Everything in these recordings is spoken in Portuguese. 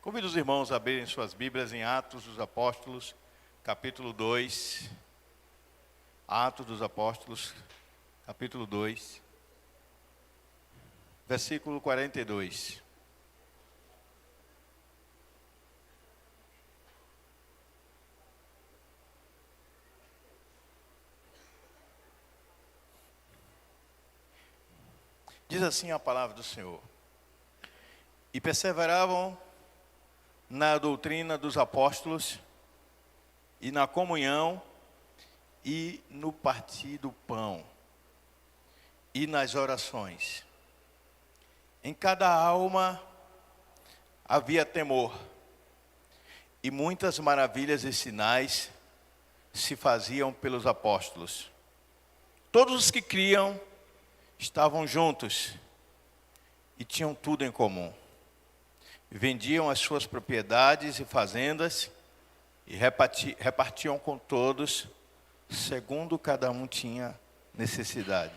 Convido os irmãos a abrirem suas Bíblias em Atos dos Apóstolos, capítulo 2. Atos dos Apóstolos, capítulo 2, versículo 42. Diz assim a palavra do Senhor: E perseveravam na doutrina dos apóstolos, e na comunhão, e no partir do pão, e nas orações. Em cada alma havia temor, e muitas maravilhas e sinais se faziam pelos apóstolos. Todos os que criam estavam juntos e tinham tudo em comum. Vendiam as suas propriedades e fazendas e repartiam com todos, segundo cada um tinha necessidade.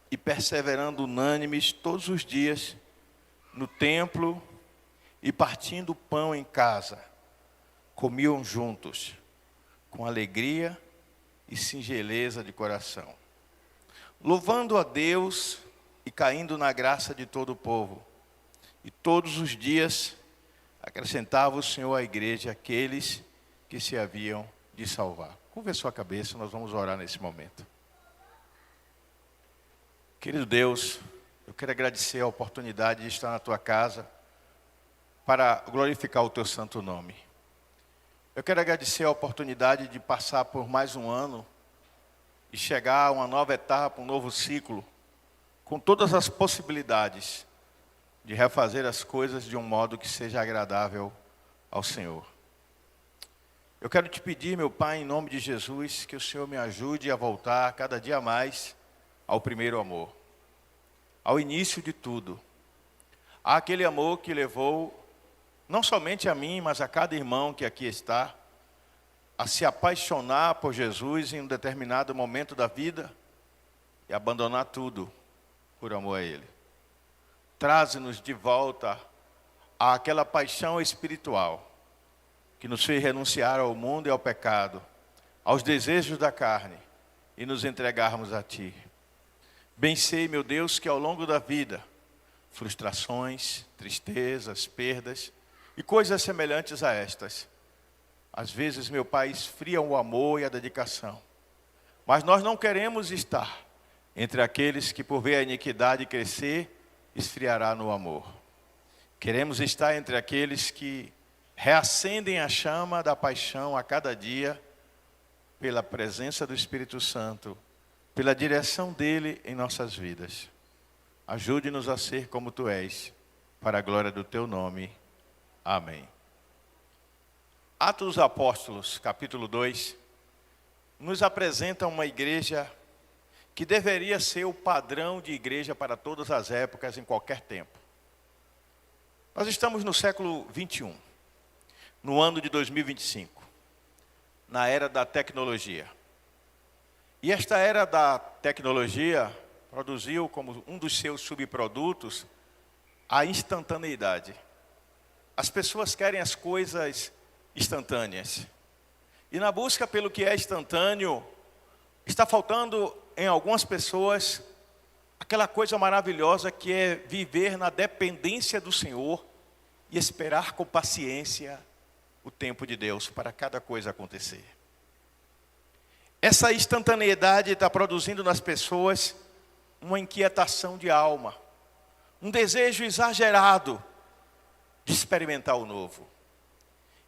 E perseverando unânimes todos os dias no templo e partindo o pão em casa, comiam juntos, com alegria e singeleza de coração, louvando a Deus e caindo na graça de todo o povo. E todos os dias acrescentava o Senhor à igreja aqueles que se haviam de salvar. Curva a sua cabeça, nós vamos orar nesse momento. Querido Deus, eu quero agradecer a oportunidade de estar na tua casa para glorificar o teu santo nome. Eu quero agradecer a oportunidade de passar por mais um ano e chegar a uma nova etapa, um novo ciclo, com todas as possibilidades de refazer as coisas de um modo que seja agradável ao Senhor. Eu quero te pedir, meu Pai, em nome de Jesus, que o Senhor me ajude a voltar cada dia mais ao primeiro amor, ao início de tudo, àquele amor que levou não somente a mim, mas a cada irmão que aqui está, a se apaixonar por Jesus em um determinado momento da vida e abandonar tudo por amor a Ele. Traze-nos de volta àquela paixão espiritual que nos fez renunciar ao mundo e ao pecado, aos desejos da carne e nos entregarmos a Ti. Bem sei, meu Deus, que ao longo da vida, frustrações, tristezas, perdas e coisas semelhantes a estas, às vezes, meu Pai, esfriam o amor e a dedicação. Mas nós não queremos estar entre aqueles que, por ver a iniquidade crescer, esfriará no amor. Queremos estar entre aqueles que reacendem a chama da paixão a cada dia, pela presença do Espírito Santo, pela direção dele em nossas vidas. Ajude-nos a ser como tu és, para a glória do teu nome. Amém. Atos dos Apóstolos, capítulo 2, nos apresenta uma igreja que deveria ser o padrão de igreja para todas as épocas, em qualquer tempo. Nós estamos no século 21, no ano de 2025, na era da tecnologia. E esta era da tecnologia produziu como um dos seus subprodutos a instantaneidade. As pessoas querem as coisas instantâneas. E na busca pelo que é instantâneo, está faltando em algumas pessoas aquela coisa maravilhosa que é viver na dependência do Senhor e esperar com paciência o tempo de Deus para cada coisa acontecer. Essa instantaneidade está produzindo nas pessoas uma inquietação de alma, um desejo exagerado de experimentar o novo.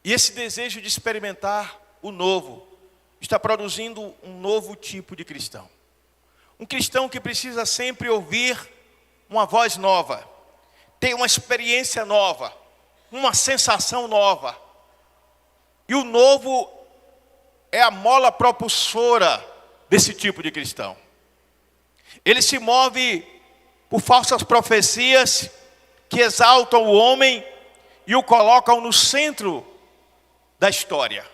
E esse desejo de experimentar o novo está produzindo um novo tipo de cristão. Um cristão que precisa sempre ouvir uma voz nova, ter uma experiência nova, uma sensação nova. E o novo é a mola propulsora desse tipo de cristão. Ele se move por falsas profecias que exaltam o homem e o colocam no centro da história,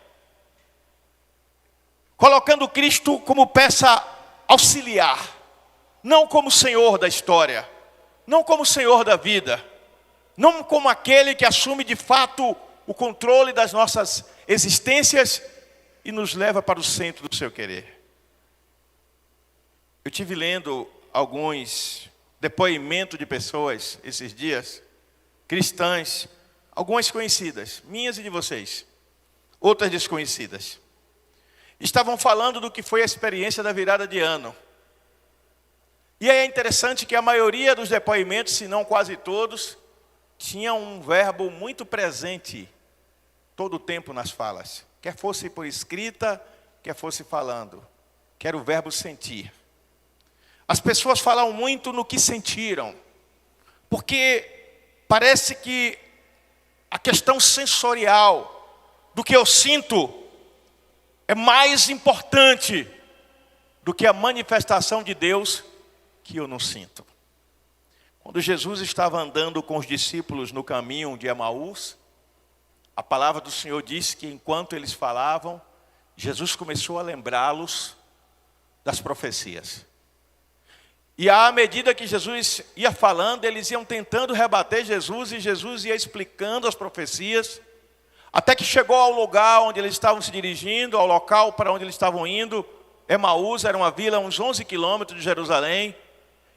colocando Cristo como peça auxiliar, não como Senhor da história, não como Senhor da vida, não como aquele que assume de fato o controle das nossas existências e nos leva para o centro do seu querer. Eu tive lendo alguns depoimentos de pessoas esses dias, cristãs, algumas conhecidas, minhas e de vocês, outras desconhecidas. Estavam falando do que foi a experiência da virada de ano. E é interessante que a maioria dos depoimentos, se não quase todos, tinha um verbo muito presente todo o tempo nas falas. Quer fosse por escrita, quer fosse falando. Que era o verbo sentir. As pessoas falam muito no que sentiram. Porque parece que a questão sensorial do que eu sinto é mais importante do que a manifestação de Deus que eu não sinto. Quando Jesus estava andando com os discípulos no caminho de Emaús, a palavra do Senhor diz que enquanto eles falavam, Jesus começou a lembrá-los das profecias. E à medida que Jesus ia falando, eles iam tentando rebater Jesus, e Jesus ia explicando as profecias, até que chegou ao lugar onde eles estavam se dirigindo, ao local para onde eles estavam indo. Emaús era uma vila a uns 11 quilômetros de Jerusalém.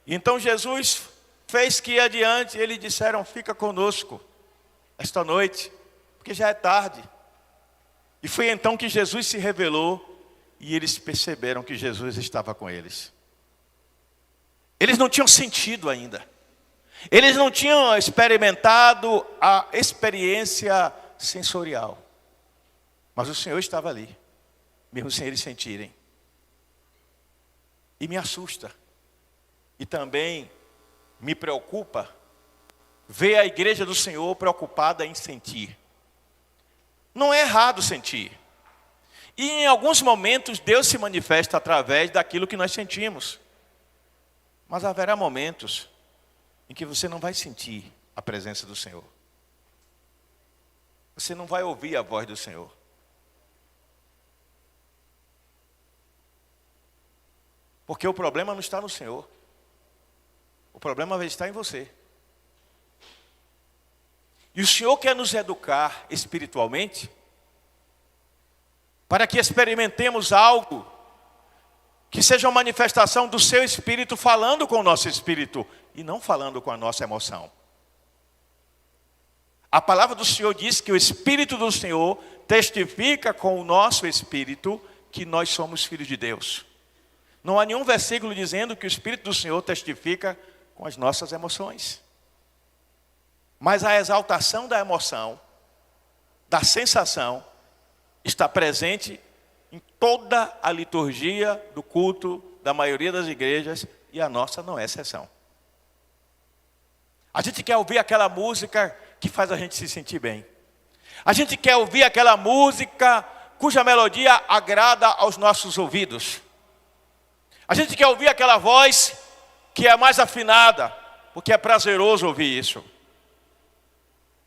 E então Jesus fez que ia adiante, e eles disseram: fica conosco esta noite, porque já é tarde. E foi então que Jesus se revelou, e eles perceberam que Jesus estava com eles. Eles não tinham sentido ainda. Eles não tinham experimentado a experiência sensorial. Mas o Senhor estava ali, mesmo sem eles sentirem. E me assusta. E também me preocupa ver a igreja do Senhor preocupada em sentir. Não é errado sentir. E em alguns momentos Deus se manifesta através daquilo que nós sentimos. Mas haverá momentos em que você não vai sentir a presença do Senhor. Você não vai ouvir a voz do Senhor. Porque o problema não está no Senhor. O problema vai estar em você. E o Senhor quer nos educar espiritualmente para que experimentemos algo que seja uma manifestação do seu espírito falando com o nosso espírito e não falando com a nossa emoção. A palavra do Senhor diz que o Espírito do Senhor testifica com o nosso espírito que nós somos filhos de Deus. Não há nenhum versículo dizendo que o Espírito do Senhor testifica com as nossas emoções. Mas a exaltação da emoção, da sensação, está presente em toda a liturgia do culto da maioria das igrejas, e a nossa não é exceção. A gente quer ouvir aquela música que faz a gente se sentir bem. A gente quer ouvir aquela música cuja melodia agrada aos nossos ouvidos. A gente quer ouvir aquela voz que é mais afinada, porque é prazeroso ouvir isso.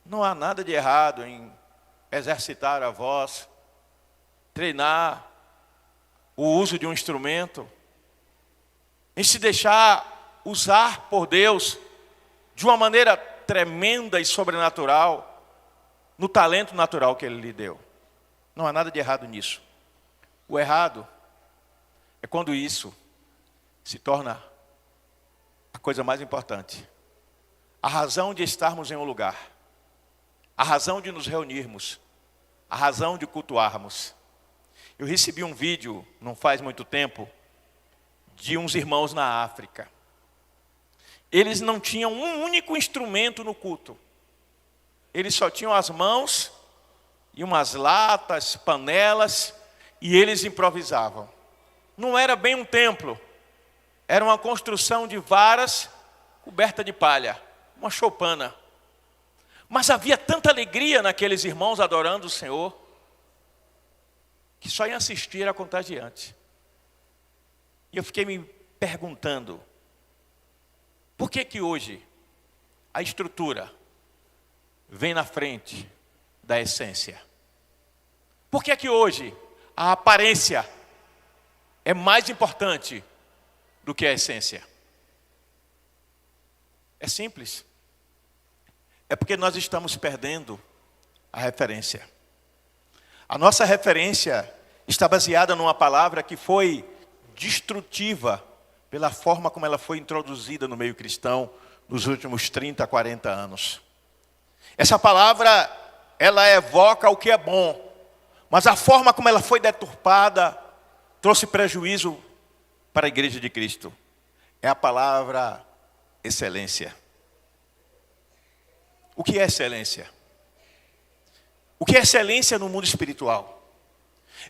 Não há nada de errado em exercitar a voz, treinar o uso de um instrumento, em se deixar usar por Deus de uma maneira tremenda e sobrenatural, no talento natural que Ele lhe deu. Não há nada de errado nisso. O errado é quando isso se torna a coisa mais importante. A razão de estarmos em um lugar, a razão de nos reunirmos, a razão de cultuarmos. Eu recebi um vídeo, não faz muito tempo, de uns irmãos na África. Eles não tinham um único instrumento no culto. Eles só tinham as mãos e umas latas, panelas, e eles improvisavam. Não era bem um templo, era uma construção de varas coberta de palha, uma choupana. Mas havia tanta alegria naqueles irmãos adorando o Senhor, que só em assistir era contagiante. E eu fiquei me perguntando, por que que hoje a estrutura vem na frente da essência? Por que que hoje a aparência é mais importante do que a essência? É simples. é porque nós estamos perdendo a referência. A nossa referência está baseada numa palavra que foi destrutiva pela forma como ela foi introduzida no meio cristão nos últimos 30, 40 anos. Essa palavra, ela evoca o que é bom, mas a forma como ela foi deturpada trouxe prejuízo para a igreja de Cristo. É a palavra excelência. O que é excelência? O que é excelência no mundo espiritual?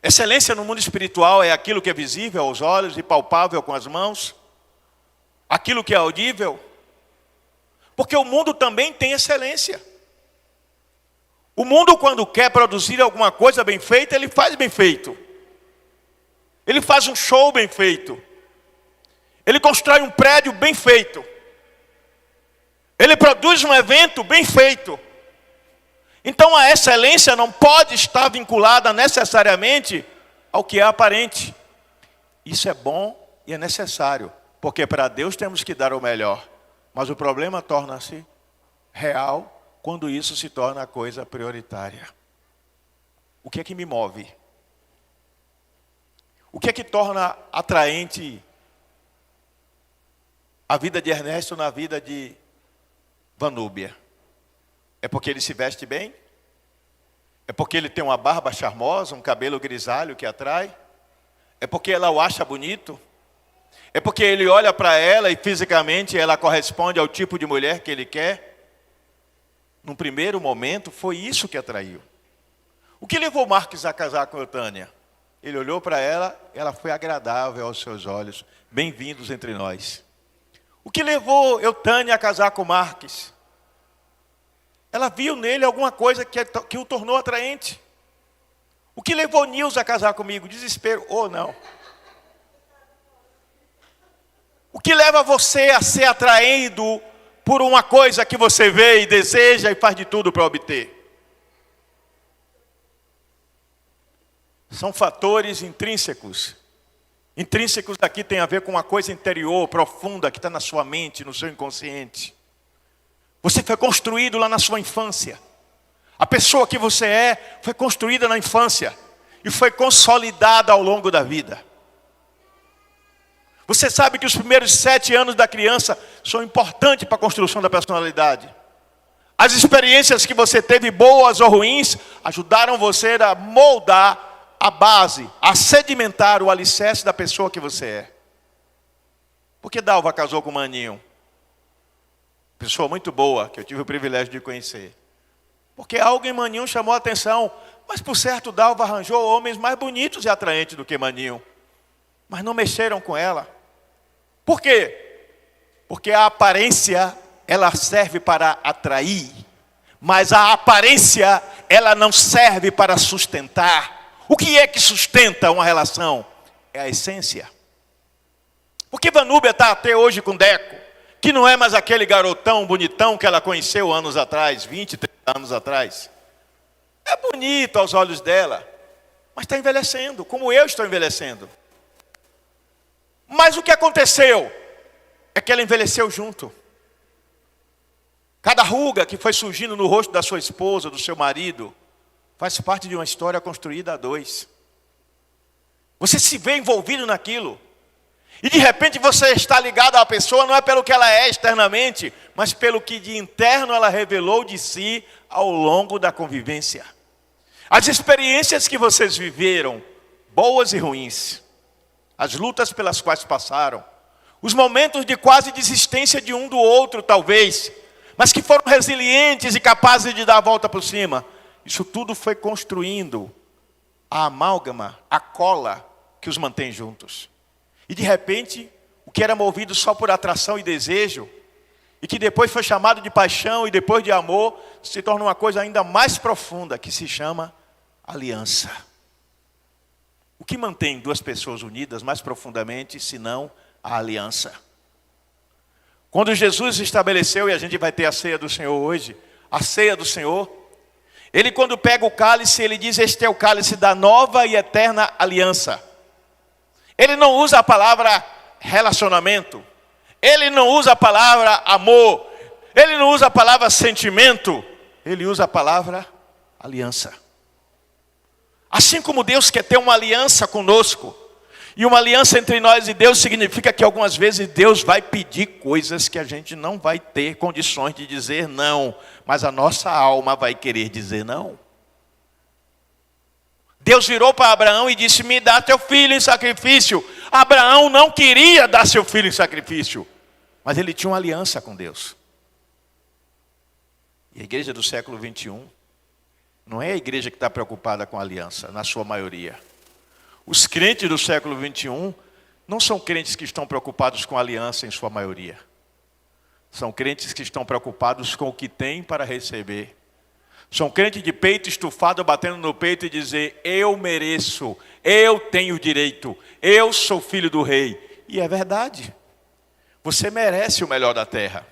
Excelência no mundo espiritual é aquilo que é visível aos olhos e palpável com as mãos, aquilo que é audível, porque o mundo também tem excelência. O mundo, quando quer produzir alguma coisa bem feita, ele faz bem feito. Ele faz um show bem feito. Ele constrói um prédio bem feito. Ele produz um evento bem feito. Então a excelência não pode estar vinculada necessariamente ao que é aparente. Isso é bom e é necessário, porque para Deus temos que dar o melhor. Mas o problema torna-se real quando isso se torna a coisa prioritária. O que é que me move? O que é que torna atraente a vida de Ernesto na vida de Vanúbia? É porque ele se veste bem? É porque ele tem uma barba charmosa, um cabelo grisalho que atrai? É porque ela o acha bonito? É porque ele olha para ela e fisicamente ela corresponde ao tipo de mulher que ele quer? Num primeiro momento foi isso que atraiu. O que levou Marques a casar com Eutânia? Ele olhou para ela, ela foi agradável aos seus olhos. Bem-vindos entre nós. O que levou Eutânia a casar com Marques? Ela viu nele alguma coisa que o tornou atraente. O que levou Nilza a casar comigo? Desespero ou não? O que leva você a ser atraído por uma coisa que você vê e deseja e faz de tudo para obter? São fatores intrínsecos. Intrínsecos aqui tem a ver com uma coisa interior, profunda, que está na sua mente, no seu inconsciente. Você foi construído lá na sua infância. A pessoa que você é foi construída na infância e foi consolidada ao longo da vida. Você sabe que os primeiros 7 anos da criança são importantes para a construção da personalidade. As experiências que você teve, boas ou ruins, ajudaram você a moldar a base, a sedimentar o alicerce da pessoa que você é. Por que Dalva casou com o Maninho? Pessoa muito boa, que eu tive o privilégio de conhecer. Porque algo em Maninho chamou a atenção. Mas por certo, Dalva arranjou homens mais bonitos e atraentes do que Maninho. Mas não mexeram com ela. Por quê? Porque a aparência, ela serve para atrair. Mas a aparência, ela não serve para sustentar. O que é que sustenta uma relação? É a essência. Por que Vanúbia está até hoje com Deco? Que não é mais aquele garotão bonitão que ela conheceu anos atrás, 20, 30 anos atrás. É bonito aos olhos dela, mas está envelhecendo, como eu estou envelhecendo. Mas o que aconteceu é que ela envelheceu junto. Cada ruga que foi surgindo no rosto da sua esposa, do seu marido, faz parte de uma história construída a 2. Você se vê envolvido naquilo. E de repente você está ligado à pessoa, não é pelo que ela é externamente, mas pelo que de interno ela revelou de si ao longo da convivência. As experiências que vocês viveram, boas e ruins, as lutas pelas quais passaram, os momentos de quase desistência de um do outro talvez, mas que foram resilientes e capazes de dar a volta por cima. Isso tudo foi construindo a amálgama, a cola que os mantém juntos. E de repente, o que era movido só por atração e desejo, e que depois foi chamado de paixão e depois de amor, se torna uma coisa ainda mais profunda, que se chama aliança. O que mantém 2 pessoas unidas mais profundamente, senão a aliança? Quando Jesus estabeleceu, e a gente vai ter a ceia do Senhor hoje, a ceia do Senhor, ele quando pega o cálice, ele diz: este é o cálice da nova e eterna aliança. Ele não usa a palavra relacionamento. Ele não usa a palavra amor. Ele não usa a palavra sentimento, ele usa a palavra aliança. Assim como Deus quer ter uma aliança conosco, e uma aliança entre nós e Deus significa que algumas vezes Deus vai pedir coisas que a gente não vai ter condições de dizer não, mas a nossa alma vai querer dizer não. Deus virou para Abraão e disse: me dá teu filho em sacrifício. Abraão não queria dar seu filho em sacrifício, mas ele tinha uma aliança com Deus. E a igreja do século 21 não é a igreja que está preocupada com a aliança, na sua maioria. Os crentes do século 21 não são crentes que estão preocupados com a aliança em sua maioria. São crentes que estão preocupados com o que têm para receber. São crentes de peito estufado, batendo no peito e dizer: eu mereço, eu tenho direito, eu sou filho do rei. E é verdade. Você merece o melhor da terra.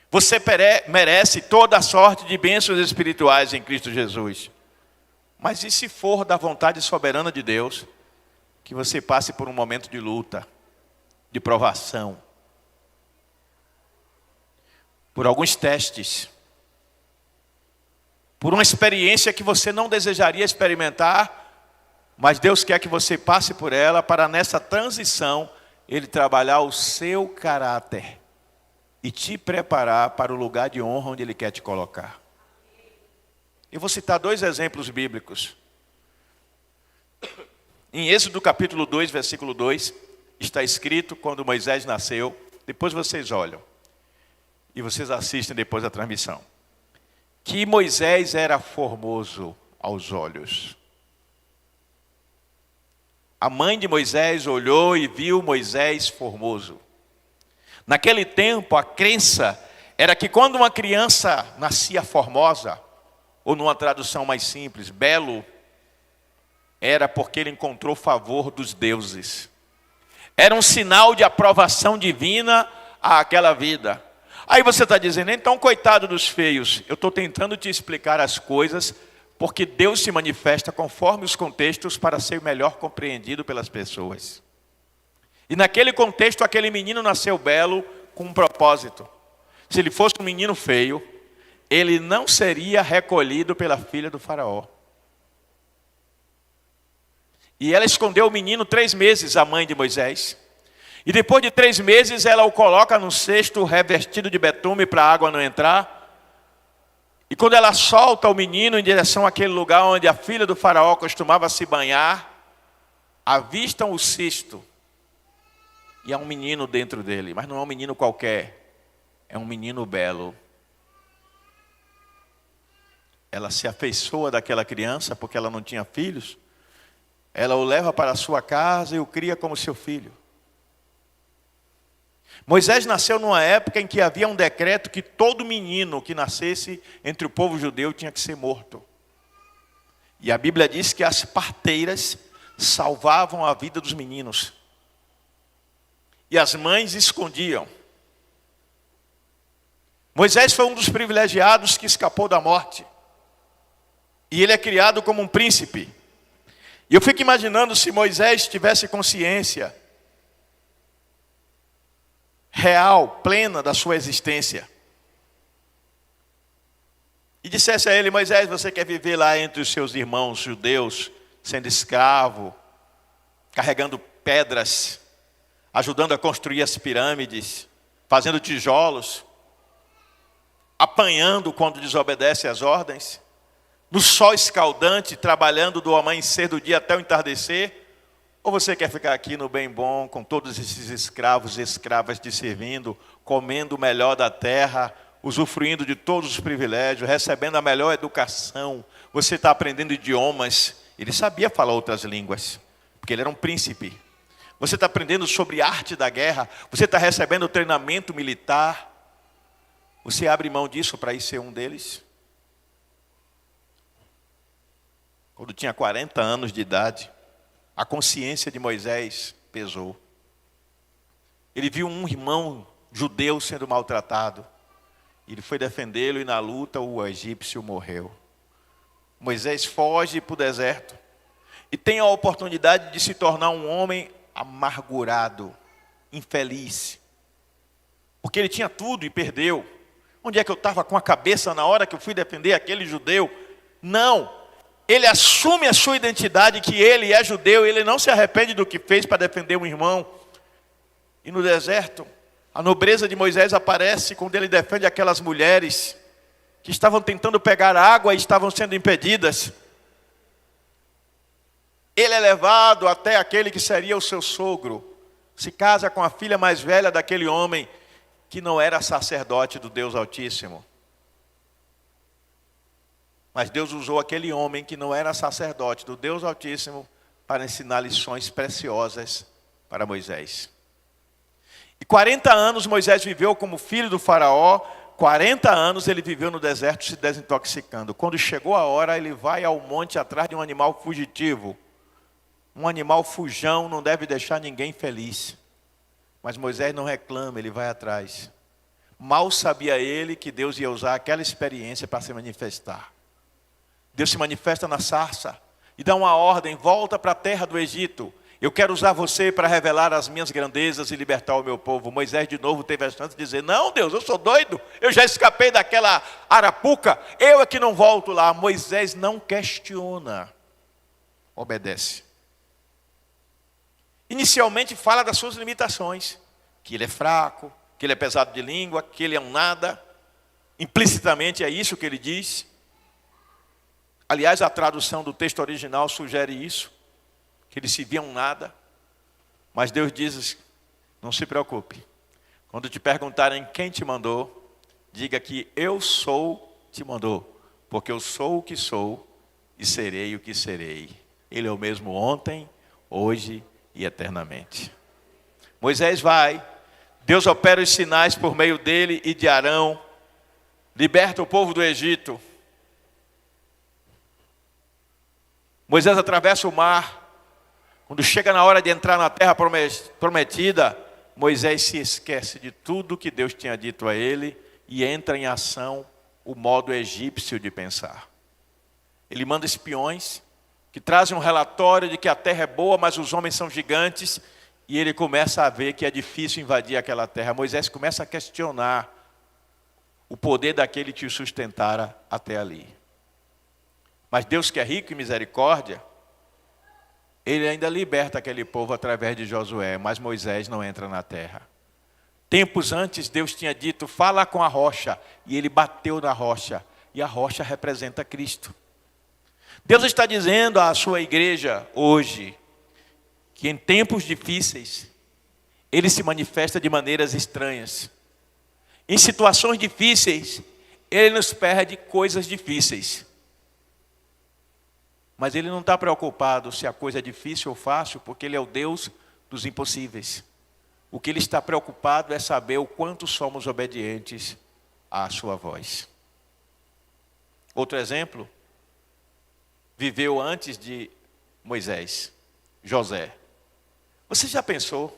Você merece toda a sorte de bênçãos espirituais em Cristo Jesus. Mas e se for da vontade soberana de Deus, que você passe por um momento de luta, de provação, por alguns testes, por uma experiência que você não desejaria experimentar, mas Deus quer que você passe por ela para nessa transição Ele trabalhar o seu caráter e te preparar para o lugar de honra onde Ele quer te colocar. Eu vou citar 2 exemplos bíblicos. Em Êxodo capítulo 2, versículo 2, está escrito quando Moisés nasceu. Depois vocês olham e vocês assistem depois a transmissão. Que Moisés era formoso aos olhos. A mãe de Moisés olhou e viu Moisés formoso. Naquele tempo, a crença era que quando uma criança nascia formosa, ou numa tradução mais simples, belo, era porque ele encontrou favor dos deuses. Era um sinal de aprovação divina àquela vida. Aí você está dizendo: então coitado dos feios. Eu estou tentando te explicar as coisas, porque Deus se manifesta conforme os contextos para ser melhor compreendido pelas pessoas. E naquele contexto, aquele menino nasceu belo com um propósito. Se ele fosse um menino feio, ele não seria recolhido pela filha do faraó. E ela escondeu o menino 3 meses, a mãe de Moisés. E depois de 3 meses, ela o coloca num cesto revestido de betume para a água não entrar. E quando ela solta o menino em direção àquele lugar onde a filha do faraó costumava se banhar, avistam o cesto. E há um menino dentro dele, mas não é um menino qualquer, é um menino belo. Ela se afeiçoa daquela criança porque ela não tinha filhos. Ela o leva para a sua casa e o cria como seu filho. Moisés nasceu numa época em que havia um decreto que todo menino que nascesse entre o povo judeu tinha que ser morto. E a Bíblia diz que as parteiras salvavam a vida dos meninos. E as mães escondiam. Moisés foi um dos privilegiados que escapou da morte. E ele é criado como um príncipe. E eu fico imaginando se Moisés tivesse consciência real, plena da sua existência. E dissesse a ele: Moisés, você quer viver lá entre os seus irmãos judeus, sendo escravo, carregando pedras, ajudando a construir as pirâmides, fazendo tijolos, apanhando quando desobedece às ordens, no sol escaldante, trabalhando do amanhecer do dia até o entardecer? Ou você quer ficar aqui no bem bom, com todos esses escravos e escravas te servindo, comendo o melhor da terra, usufruindo de todos os privilégios, recebendo a melhor educação? Você está aprendendo idiomas. Ele sabia falar outras línguas, porque ele era um príncipe. Você está aprendendo sobre arte da guerra. Você está recebendo treinamento militar. Você abre mão disso para ir ser um deles? Quando tinha 40 anos de idade, a consciência de Moisés pesou. Ele viu um irmão judeu sendo maltratado. Ele foi defendê-lo e na luta o egípcio morreu. Moisés foge para o deserto e tem a oportunidade de se tornar um homem amargurado, infeliz. Porque ele tinha tudo e perdeu. Onde é que eu estava com a cabeça na hora que eu fui defender aquele judeu? Não. Ele assume a sua identidade, que ele é judeu, ele não se arrepende do que fez para defender um irmão. E no deserto, a nobreza de Moisés aparece quando ele defende aquelas mulheres que estavam tentando pegar água e estavam sendo impedidas. Ele é levado até aquele que seria o seu sogro, se casa com a filha mais velha daquele homem que não era sacerdote do Deus Altíssimo. Mas Deus usou aquele homem que não era sacerdote do Deus Altíssimo para ensinar lições preciosas para Moisés. E 40 anos Moisés viveu como filho do faraó, 40 anos ele viveu no deserto se desintoxicando. Quando chegou a hora, ele vai ao monte atrás de um animal fugitivo. Um animal fujão não deve deixar ninguém feliz. Mas Moisés não reclama, ele vai atrás. Mal sabia ele que Deus ia usar aquela experiência para se manifestar. Deus se manifesta na sarça e dá uma ordem: volta para a terra do Egito. Eu quero usar você para revelar as minhas grandezas e libertar o meu povo. Moisés de novo teve a chance de dizer: não, Deus, eu sou doido. Eu já escapei daquela arapuca. Eu é que não volto lá. Moisés não questiona. Obedece. Inicialmente fala das suas limitações. Que ele é fraco, que ele é pesado de língua, que ele é um nada. Implicitamente é isso que ele diz. Aliás, a tradução do texto original sugere isso. Que ele se via um nada. Mas Deus diz: não se preocupe. Quando te perguntarem quem te mandou, diga que eu sou te mandou. Porque eu sou o que sou e serei o que serei. Ele é o mesmo ontem, hoje e eternamente. Moisés vai. Deus opera os sinais por meio dele e de Arão. Liberta o povo do Egito. Moisés atravessa o mar. Quando chega na hora de entrar na terra prometida, Moisés se esquece de tudo que Deus tinha dito a ele e entra em ação o modo egípcio de pensar. Ele manda espiões que trazem um relatório de que a terra é boa, mas os homens são gigantes, e ele começa a ver que é difícil invadir aquela terra. Moisés começa a questionar o poder daquele que o sustentara até ali. Mas Deus, que é rico em misericórdia, ele ainda liberta aquele povo através de Josué, mas Moisés não entra na terra. Tempos antes, Deus tinha dito: fala com a rocha, e ele bateu na rocha, e a rocha representa Cristo. Deus está dizendo à sua igreja hoje, que em tempos difíceis, ele se manifesta de maneiras estranhas. Em situações difíceis, ele nos pede coisas difíceis. Mas ele não está preocupado se a coisa é difícil ou fácil, porque ele é o Deus dos impossíveis. O que ele está preocupado é saber o quanto somos obedientes à sua voz. Outro exemplo, viveu antes de Moisés, José. Você já pensou,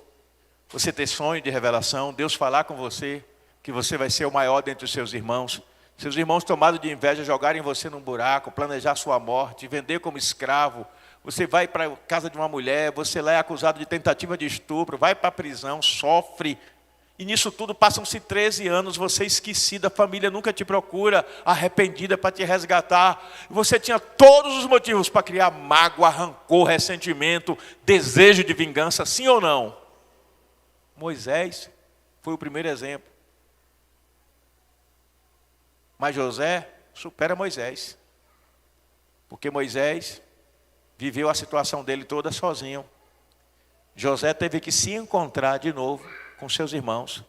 você ter sonho de revelação, Deus falar com você, que você vai ser o maior dentre os seus irmãos, seus irmãos tomados de inveja jogarem você num buraco, planejar sua morte, vender como escravo, você vai para a casa de uma mulher, você lá é acusado de tentativa de estupro, vai para a prisão, sofre, e nisso tudo passam-se 13 anos, você esquecido, a família nunca te procura, arrependida para te resgatar, você tinha todos os motivos para criar mágoa, rancor, ressentimento, desejo de vingança, sim ou não? Moisés foi o primeiro exemplo. Mas José supera Moisés. Porque Moisés viveu a situação dele toda sozinho. José teve que se encontrar de novo com seus irmãos,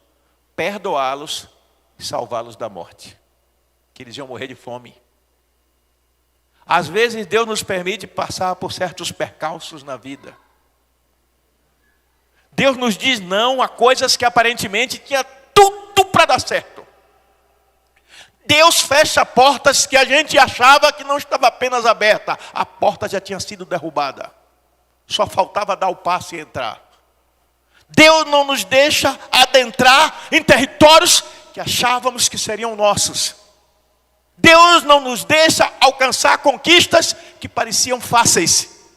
perdoá-los e salvá-los da morte. Que eles iam morrer de fome. Às vezes Deus nos permite passar por certos percalços na vida. Deus nos diz não a coisas que aparentemente tinha tudo para dar certo. Deus fecha portas que a gente achava que não estava apenas aberta. A porta já tinha sido derrubada. Só faltava dar o passo e entrar. Deus não nos deixa adentrar em territórios que achávamos que seriam nossos. Deus não nos deixa alcançar conquistas que pareciam fáceis.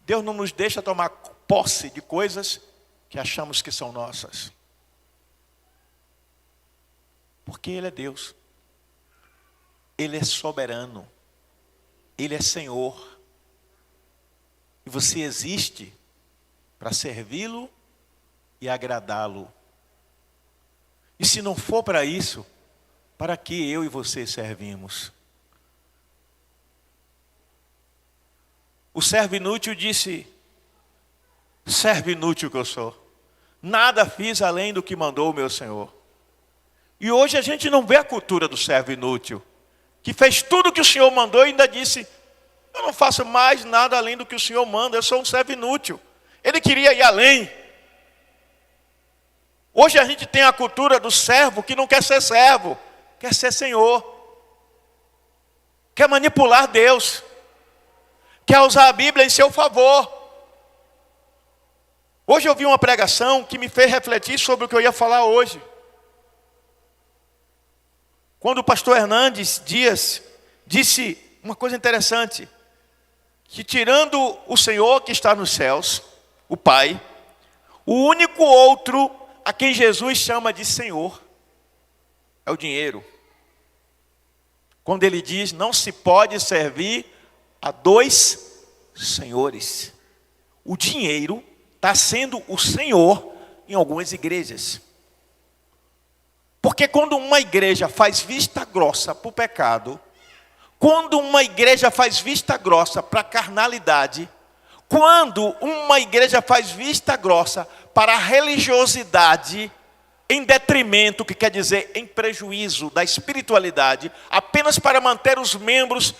Deus não nos deixa tomar posse de coisas que achamos que são nossas. Porque Ele é Deus. Ele é soberano. Ele é Senhor. E você existe para servi-lo e agradá-lo. E se não for para isso, para que eu e você servimos? O servo inútil disse: servo inútil que eu sou. Nada fiz além do que mandou o meu Senhor. E hoje a gente não vê a cultura do servo inútil, que fez tudo o que o Senhor mandou e ainda disse: eu não faço mais nada além do que o Senhor manda, eu sou um servo inútil. Ele queria ir além. Hoje a gente tem a cultura do servo que não quer ser servo, quer ser senhor. Quer manipular Deus. Quer usar a Bíblia em seu favor. Hoje eu vi uma pregação que me fez refletir sobre o que eu ia falar hoje. Quando o pastor Hernandes Dias disse uma coisa interessante, que tirando o Senhor que está nos céus, o Pai, o único outro a quem Jesus chama de Senhor é o dinheiro. Quando ele diz: não se pode servir a dois senhores. O dinheiro está sendo o Senhor em algumas igrejas. Porque quando uma igreja faz vista grossa para o pecado, quando uma igreja faz vista grossa para a carnalidade, quando uma igreja faz vista grossa para a religiosidade, em detrimento, que quer dizer em prejuízo da espiritualidade, apenas para manter os membros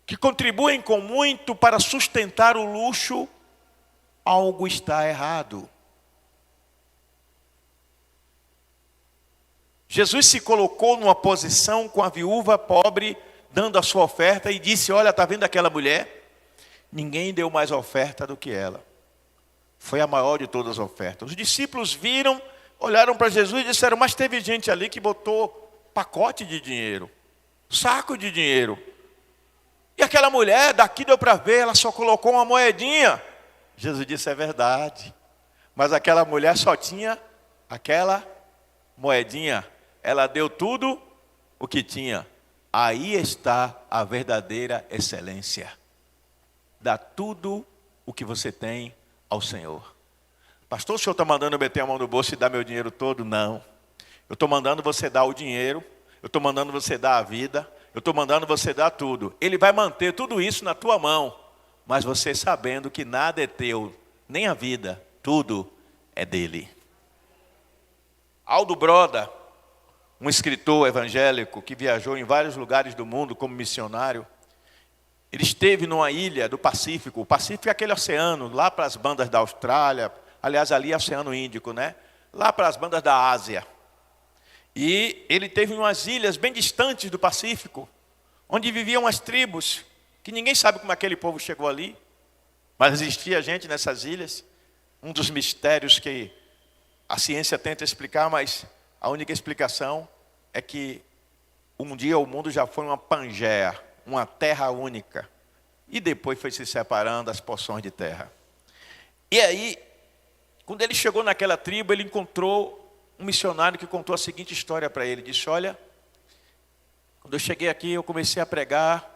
que contribuem com muito para sustentar o luxo, algo está errado. Jesus se colocou numa posição com a viúva pobre, dando a sua oferta, e disse: olha, está vendo aquela mulher? Ninguém deu mais oferta do que ela. Foi a maior de todas as ofertas. Os discípulos viram, olharam para Jesus e disseram: mas teve gente ali que botou pacote de dinheiro, saco de dinheiro. E aquela mulher, daqui deu para ver, ela só colocou uma moedinha. Jesus disse: é verdade. Mas aquela mulher só tinha aquela moedinha. Ela deu tudo o que tinha. Aí está a verdadeira excelência. Dá tudo o que você tem ao Senhor. Pastor, o senhor está mandando eu meter a mão no bolso e dar meu dinheiro todo? Não. Eu estou mandando você dar o dinheiro. Eu estou mandando você dar a vida. Eu estou mandando você dar tudo. Ele vai manter tudo isso na tua mão. Mas você sabendo que nada é teu, nem a vida, tudo é dele. Aldo Broda, um escritor evangélico que viajou em vários lugares do mundo como missionário, ele esteve numa ilha do Pacífico. O Pacífico é aquele oceano, lá para as bandas da Austrália, aliás, ali é o Oceano Índico, né? Lá para as bandas da Ásia. E ele teve umas ilhas bem distantes do Pacífico, onde viviam as tribos, que ninguém sabe como aquele povo chegou ali, mas existia gente nessas ilhas. Um dos mistérios que a ciência tenta explicar, mas a única explicação é que um dia o mundo já foi uma Pangeia, uma terra única, e depois foi se separando as porções de terra. E aí, quando ele chegou naquela tribo, ele encontrou um missionário que contou a seguinte história para ele. Disse: olha, quando eu cheguei aqui, eu comecei a pregar,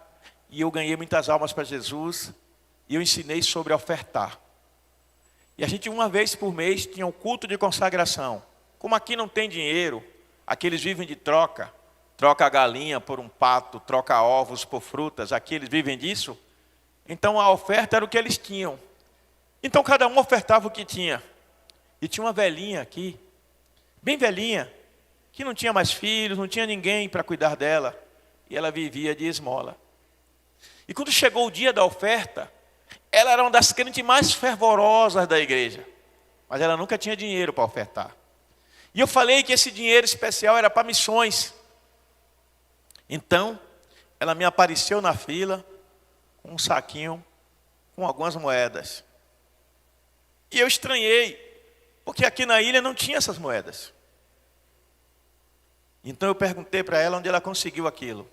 e eu ganhei muitas almas para Jesus, e eu ensinei sobre ofertar. E a gente, uma vez por mês, tinha um culto de consagração. Como aqui não tem dinheiro, aqui eles vivem de troca. Troca a galinha por um pato, troca ovos por frutas. Aqui eles vivem disso. Então a oferta era o que eles tinham. Então cada um ofertava o que tinha. E tinha uma velhinha aqui, bem velhinha, que não tinha mais filhos, não tinha ninguém para cuidar dela. E ela vivia de esmola. E quando chegou o dia da oferta, ela era uma das crentes mais fervorosas da igreja. Mas ela nunca tinha dinheiro para ofertar. E eu falei que esse dinheiro especial era para missões. Então, ela me apareceu na fila, com um saquinho, com algumas moedas. E eu estranhei, porque aqui na ilha não tinha essas moedas. Então eu perguntei para ela onde ela conseguiu aquilo.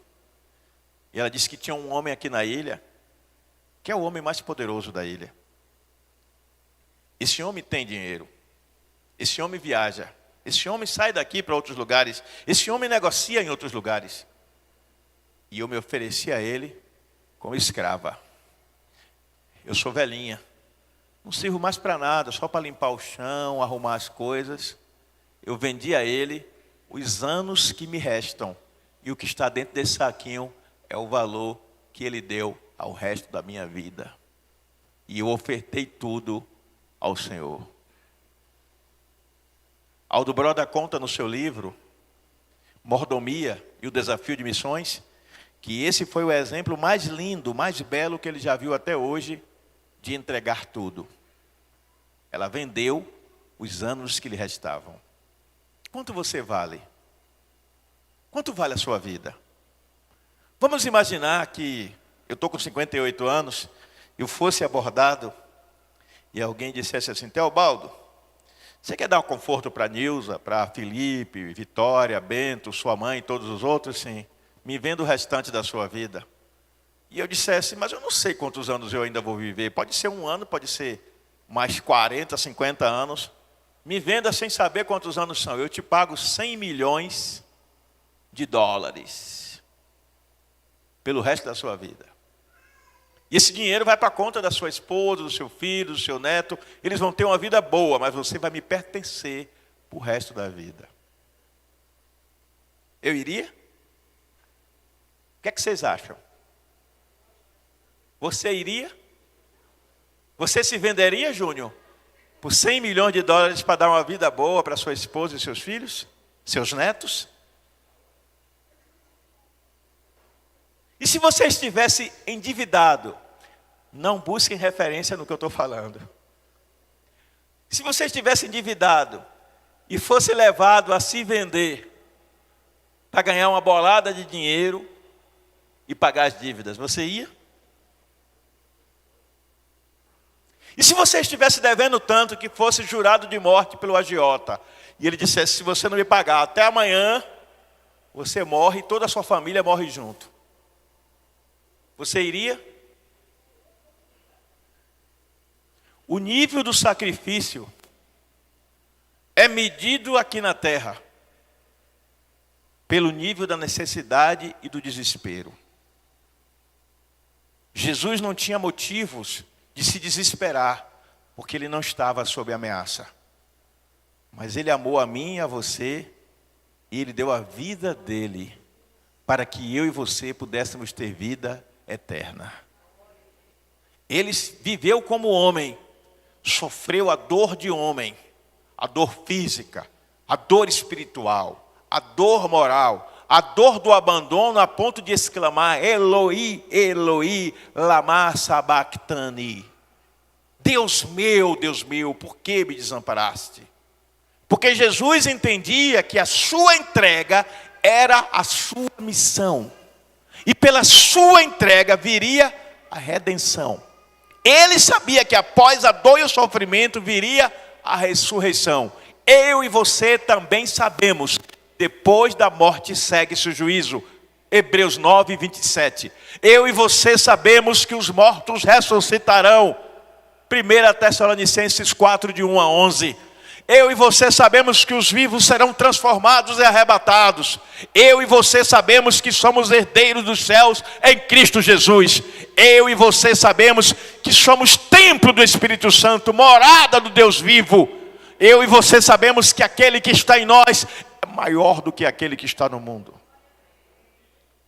E ela disse que tinha um homem aqui na ilha, que é o homem mais poderoso da ilha. Esse homem tem dinheiro. Esse homem viaja. Esse homem sai daqui para outros lugares. Esse homem negocia em outros lugares. E eu me ofereci a ele como escrava. Eu sou velhinha. Não sirvo mais para nada, só para limpar o chão, arrumar as coisas. Eu vendi a ele os anos que me restam. E o que está dentro desse saquinho é o valor que ele deu ao resto da minha vida. E eu ofertei tudo ao Senhor. Aldo Broda conta no seu livro, Mordomia e o Desafio de Missões, que esse foi o exemplo mais lindo, mais belo que ele já viu até hoje, de entregar tudo. Ela vendeu os anos que lhe restavam. Quanto você vale? Quanto vale a sua vida? Vamos imaginar que eu estou com 58 anos, eu fosse abordado e alguém dissesse assim: Teobaldo, você quer dar um conforto para Nilza, para Felipe, Vitória, Bento, sua mãe e todos os outros? Sim. Me venda o restante da sua vida. E eu dissesse: mas eu não sei quantos anos eu ainda vou viver. Pode ser 1 ano, pode ser mais 40, 50 anos. Me venda sem saber quantos anos são. Eu te pago 100 milhões de dólares pelo resto da sua vida. E esse dinheiro vai para a conta da sua esposa, do seu filho, do seu neto. Eles vão ter uma vida boa, mas você vai me pertencer para o resto da vida. Eu iria? O que é que vocês acham? Você iria? Você se venderia, Júnior, por 100 milhões de dólares para dar uma vida boa para sua esposa e seus filhos? Seus netos? E se você estivesse endividado? Não busquem referência no que eu estou falando. Se você estivesse endividado e fosse levado a se vender para ganhar uma bolada de dinheiro e pagar as dívidas, você ia? E se você estivesse devendo tanto que fosse jurado de morte pelo agiota, e ele dissesse: se você não me pagar até amanhã, você morre e toda a sua família morre junto, você iria? O nível do sacrifício é medido aqui na terra pelo nível da necessidade e do desespero. Jesus não tinha motivos de se desesperar, porque ele não estava sob ameaça. Mas ele amou a mim e a você, e ele deu a vida dele, para que eu e você pudéssemos ter vida eterna. Ele viveu como homem, sofreu a dor de homem, a dor física, a dor espiritual, a dor moral, a dor do abandono, a ponto de exclamar: Eloi, Eloi, lama sabachthani. Deus meu, por que me desamparaste? Porque Jesus entendia que a sua entrega era a sua missão. E pela sua entrega viria a redenção. Ele sabia que após a dor e o sofrimento viria a ressurreição. Eu e você também sabemos: depois da morte segue-se o juízo. Hebreus 9, 27. Eu e você sabemos que os mortos ressuscitarão. 1 Tessalonicenses 4, de 1 a 11. Eu e você sabemos que os vivos serão transformados e arrebatados. Eu e você sabemos que somos herdeiros dos céus em Cristo Jesus. Eu e você sabemos que somos templo do Espírito Santo, morada do Deus vivo. Eu e você sabemos que aquele que está em nós é maior do que aquele que está no mundo.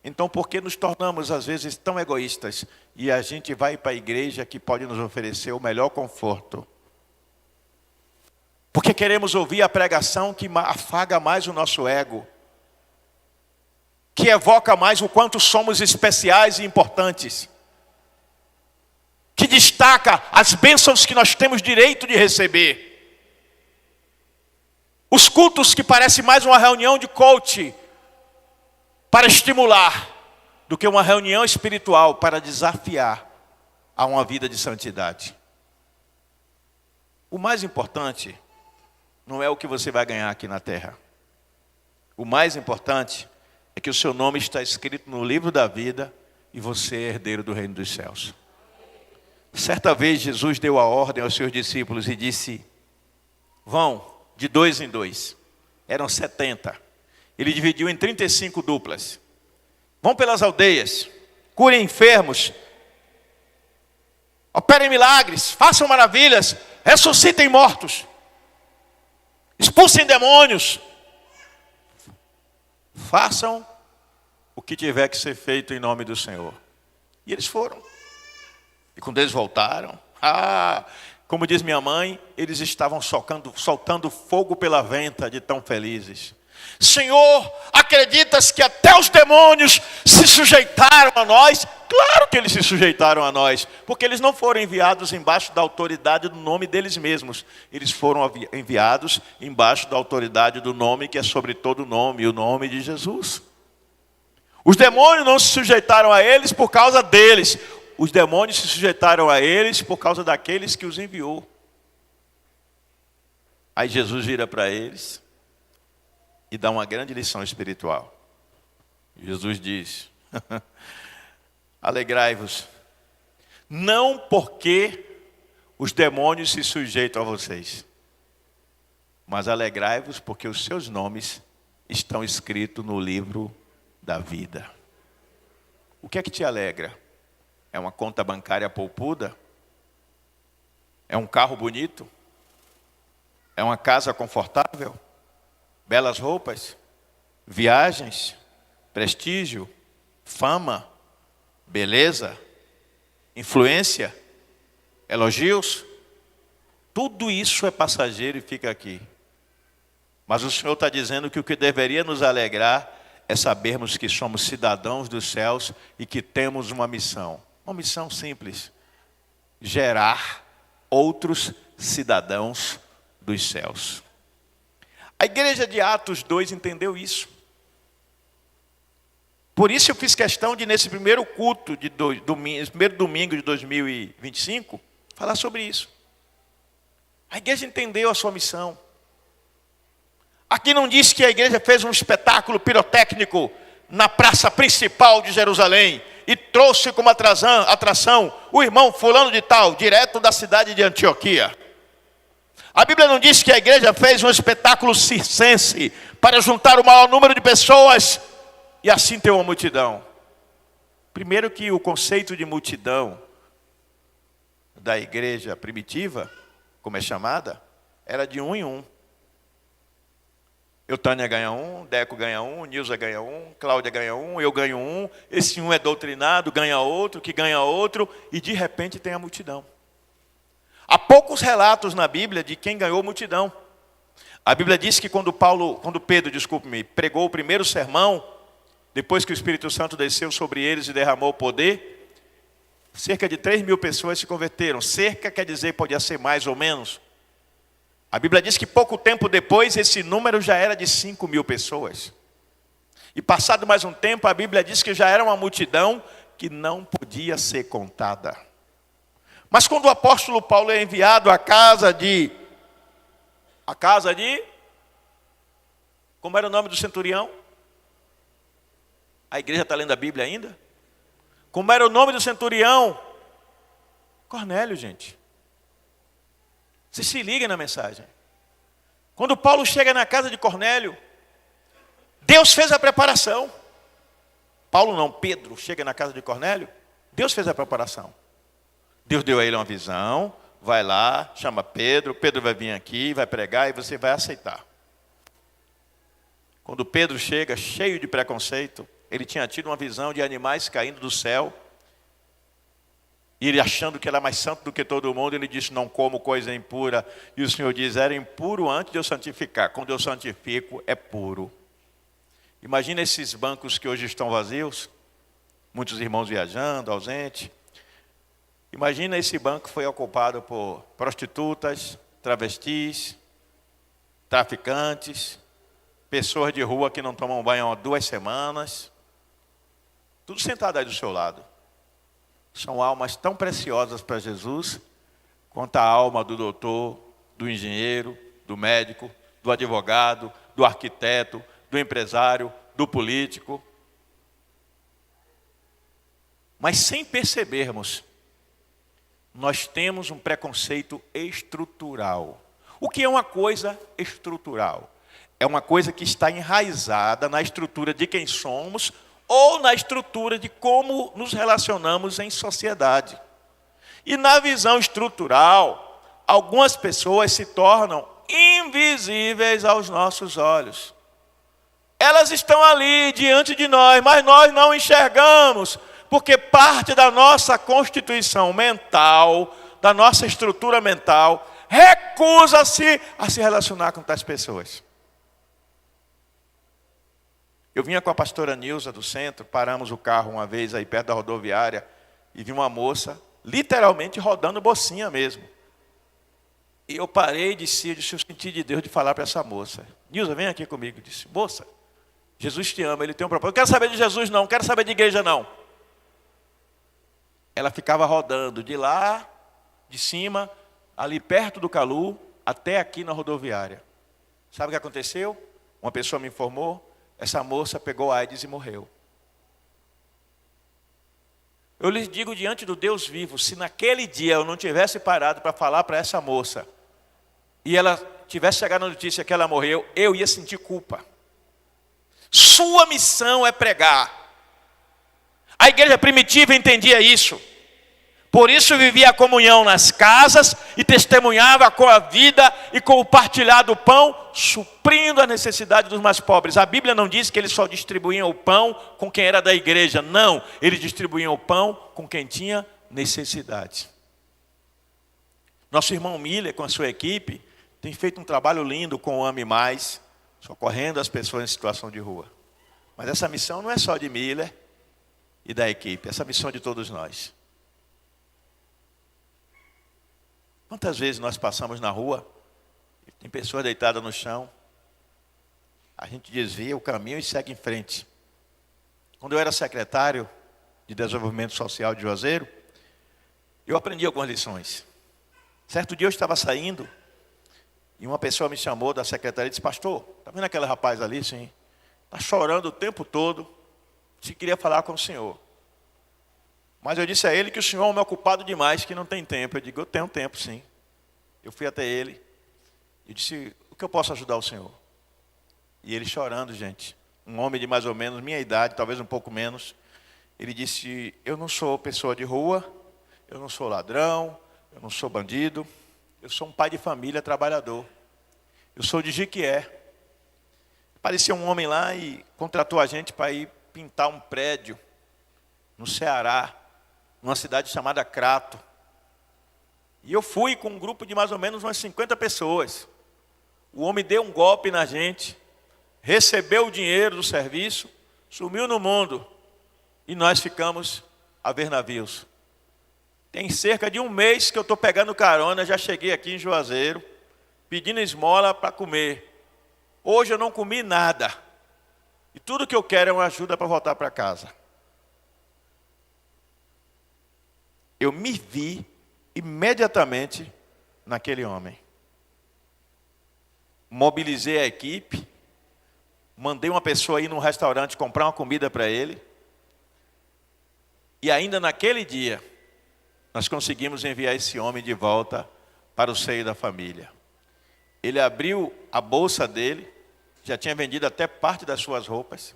Então, por que nos tornamos às vezes tão egoístas e a gente vai para a igreja que pode nos oferecer o melhor conforto? Porque queremos ouvir a pregação que afaga mais o nosso ego, que evoca mais o quanto somos especiais e importantes, que destaca as bênçãos que nós temos direito de receber. Os cultos que parecem mais uma reunião de coach para estimular, do que uma reunião espiritual para desafiar a uma vida de santidade. O mais importante não é o que você vai ganhar aqui na terra. O mais importante é que o seu nome está escrito no livro da vida e você é herdeiro do reino dos céus. Certa vez Jesus deu a ordem aos seus discípulos e disse: vão de 2 em 2, eram 70. Ele dividiu em 35 duplas. Vão pelas aldeias, curem enfermos, operem milagres, façam maravilhas, ressuscitem mortos, expulsem demônios, façam o que tiver que ser feito em nome do Senhor. E eles foram. E quando eles voltaram, como diz minha mãe, eles estavam soltando fogo pela venta de tão felizes. Senhor, acreditas que até os demônios se sujeitaram a nós? Claro que eles se sujeitaram a nós, porque eles não foram enviados embaixo da autoridade do nome deles mesmos. Eles foram enviados embaixo da autoridade do nome que é sobre todo nome, o nome de Jesus. Os demônios não se sujeitaram a eles por causa deles. Os demônios se sujeitaram a eles por causa daqueles que os enviou. Aí Jesus vira para eles e dá uma grande lição espiritual. Jesus diz: alegrai-vos, não porque os demônios se sujeitam a vocês, mas alegrai-vos porque os seus nomes estão escritos no livro da vida. O que é que te alegra? É uma conta bancária poupuda? É um carro bonito? É uma casa confortável? Belas roupas? Viagens? Prestígio? Fama? Beleza? Influência? Elogios? Tudo isso é passageiro e fica aqui. Mas o Senhor está dizendo que o que deveria nos alegrar é sabermos que somos cidadãos dos céus e que temos uma missão. Uma missão simples: gerar outros cidadãos dos céus. A igreja de Atos 2 entendeu isso. Por isso eu fiz questão de, nesse primeiro culto, primeiro domingo de 2025, falar sobre isso. A igreja entendeu a sua missão. Aqui não diz que a igreja fez um espetáculo pirotécnico na praça principal de Jerusalém e trouxe como atração o irmão fulano de tal, direto da cidade de Antioquia. A Bíblia não diz que a igreja fez um espetáculo circense para juntar o maior número de pessoas e assim ter uma multidão. Primeiro que o conceito de multidão da igreja primitiva, como é chamada, era de 1 em 1. Eutânia ganha 1, Deco ganha 1, Nilza ganha 1, Cláudia ganha 1, eu ganho 1, esse 1 é doutrinado, ganha outro, que ganha outro, e de repente tem a multidão. Há poucos relatos na Bíblia de quem ganhou multidão. A Bíblia diz que quando Pedro, pregou o primeiro sermão, depois que o Espírito Santo desceu sobre eles e derramou o poder, cerca de 3.000 pessoas se converteram. Cerca quer dizer, podia ser mais ou menos. A Bíblia diz que pouco tempo depois, esse número já era de 5.000 pessoas. E passado mais um tempo, a Bíblia diz que já era uma multidão que não podia ser contada. Mas quando o apóstolo Paulo é enviado à casa de... Como era o nome do centurião? A igreja está lendo a Bíblia ainda? Como era o nome do centurião? Cornélio, gente. Vocês se liguem na mensagem. Quando Paulo chega na casa de Cornélio, Deus fez a preparação. Paulo não, Pedro chega na casa de Cornélio, Deus fez a preparação. Deus deu a ele uma visão, vai lá, chama Pedro, Pedro vai vir aqui, vai pregar e você vai aceitar. Quando Pedro chega, cheio de preconceito, ele tinha tido uma visão de animais caindo do céu, e ele achando que era mais santo do que todo mundo, ele disse, não como coisa impura. E o Senhor diz, era impuro antes de eu santificar. Quando eu santifico, é puro. Imagina esses bancos que hoje estão vazios. Muitos irmãos viajando, ausentes. Imagina esse banco foi ocupado por prostitutas, travestis, traficantes, pessoas de rua que não tomam banho há 2 semanas. Tudo sentado aí do seu lado. São almas tão preciosas para Jesus, quanto a alma do doutor, do engenheiro, do médico, do advogado, do arquiteto, do empresário, do político. Mas sem percebermos, nós temos um preconceito estrutural. O que é uma coisa estrutural? é uma coisa que está enraizada na estrutura de quem somos ou na estrutura de como nos relacionamos em sociedade. E na visão estrutural, algumas pessoas se tornam invisíveis aos nossos olhos. Elas estão ali diante de nós, mas nós não enxergamos, porque parte da nossa constituição mental, da nossa estrutura mental, recusa-se a se relacionar com tais pessoas. Eu vinha com a pastora Nilza do centro, paramos o carro uma vez aí perto da rodoviária e vi uma moça literalmente rodando bolsinha mesmo. E eu parei e disse, eu senti de Deus de falar para essa moça. Nilza, vem aqui comigo. Eu disse, moça, Jesus te ama, Ele tem um propósito. Eu quero saber de Jesus não, quero saber de igreja não. Ela ficava rodando de lá, de cima, ali perto do Calu, até aqui na rodoviária. Sabe o que aconteceu? Uma pessoa me informou, essa moça pegou AIDS e morreu. Eu lhes digo diante do Deus vivo, se naquele dia eu não tivesse parado para falar para essa moça, e ela tivesse chegado na notícia que ela morreu, eu ia sentir culpa. Sua missão é pregar. A igreja primitiva entendia isso. Por isso vivia a comunhão nas casas e testemunhava com a vida e com o partilhar do pão, suprindo a necessidade dos mais pobres. A Bíblia não diz que eles só distribuíam o pão com quem era da igreja. Não, eles distribuíam o pão com quem tinha necessidade. Nosso irmão Miller, com a sua equipe, tem feito um trabalho lindo com o Ame Mais, socorrendo as pessoas em situação de rua. Mas essa missão não é só de Miller e da equipe, essa missão é de todos nós. Quantas vezes nós passamos na rua, e tem pessoas deitadas no chão, a gente desvia o caminho e segue em frente. Quando eu era secretário de Desenvolvimento Social de Juazeiro, eu aprendi algumas lições. Certo dia eu estava saindo, e uma pessoa me chamou da secretaria e disse, pastor, está vendo aquele rapaz ali? Sim. Está chorando o tempo todo, se queria falar com o senhor. Mas eu disse a ele que o senhor é um homem ocupado demais, que não tem tempo. Eu digo, eu tenho tempo sim. Eu fui até ele e disse, o que eu posso ajudar o senhor? E ele chorando, gente, um homem de mais ou menos minha idade, talvez um pouco menos, ele disse, eu não sou pessoa de rua, eu não sou ladrão, eu não sou bandido, eu sou um pai de família trabalhador. Eu sou de Jiquié. Parecia um homem lá e contratou a gente para ir pintar um prédio no Ceará, numa cidade chamada Crato. E eu fui com um grupo de mais ou menos umas 50 pessoas. O homem deu um golpe na gente, recebeu o dinheiro do serviço, sumiu no mundo e nós ficamos a ver navios. Tem cerca de um mês que eu estou pegando carona, já cheguei aqui em Juazeiro, pedindo esmola para comer. Hoje eu não comi nada. E tudo que eu quero é uma ajuda para voltar para casa. Eu me vi imediatamente naquele homem. Mobilizei a equipe, mandei uma pessoa ir num restaurante comprar uma comida para ele. E ainda naquele dia, nós conseguimos enviar esse homem de volta para o seio da família. Ele abriu a bolsa dele, já tinha vendido até parte das suas roupas.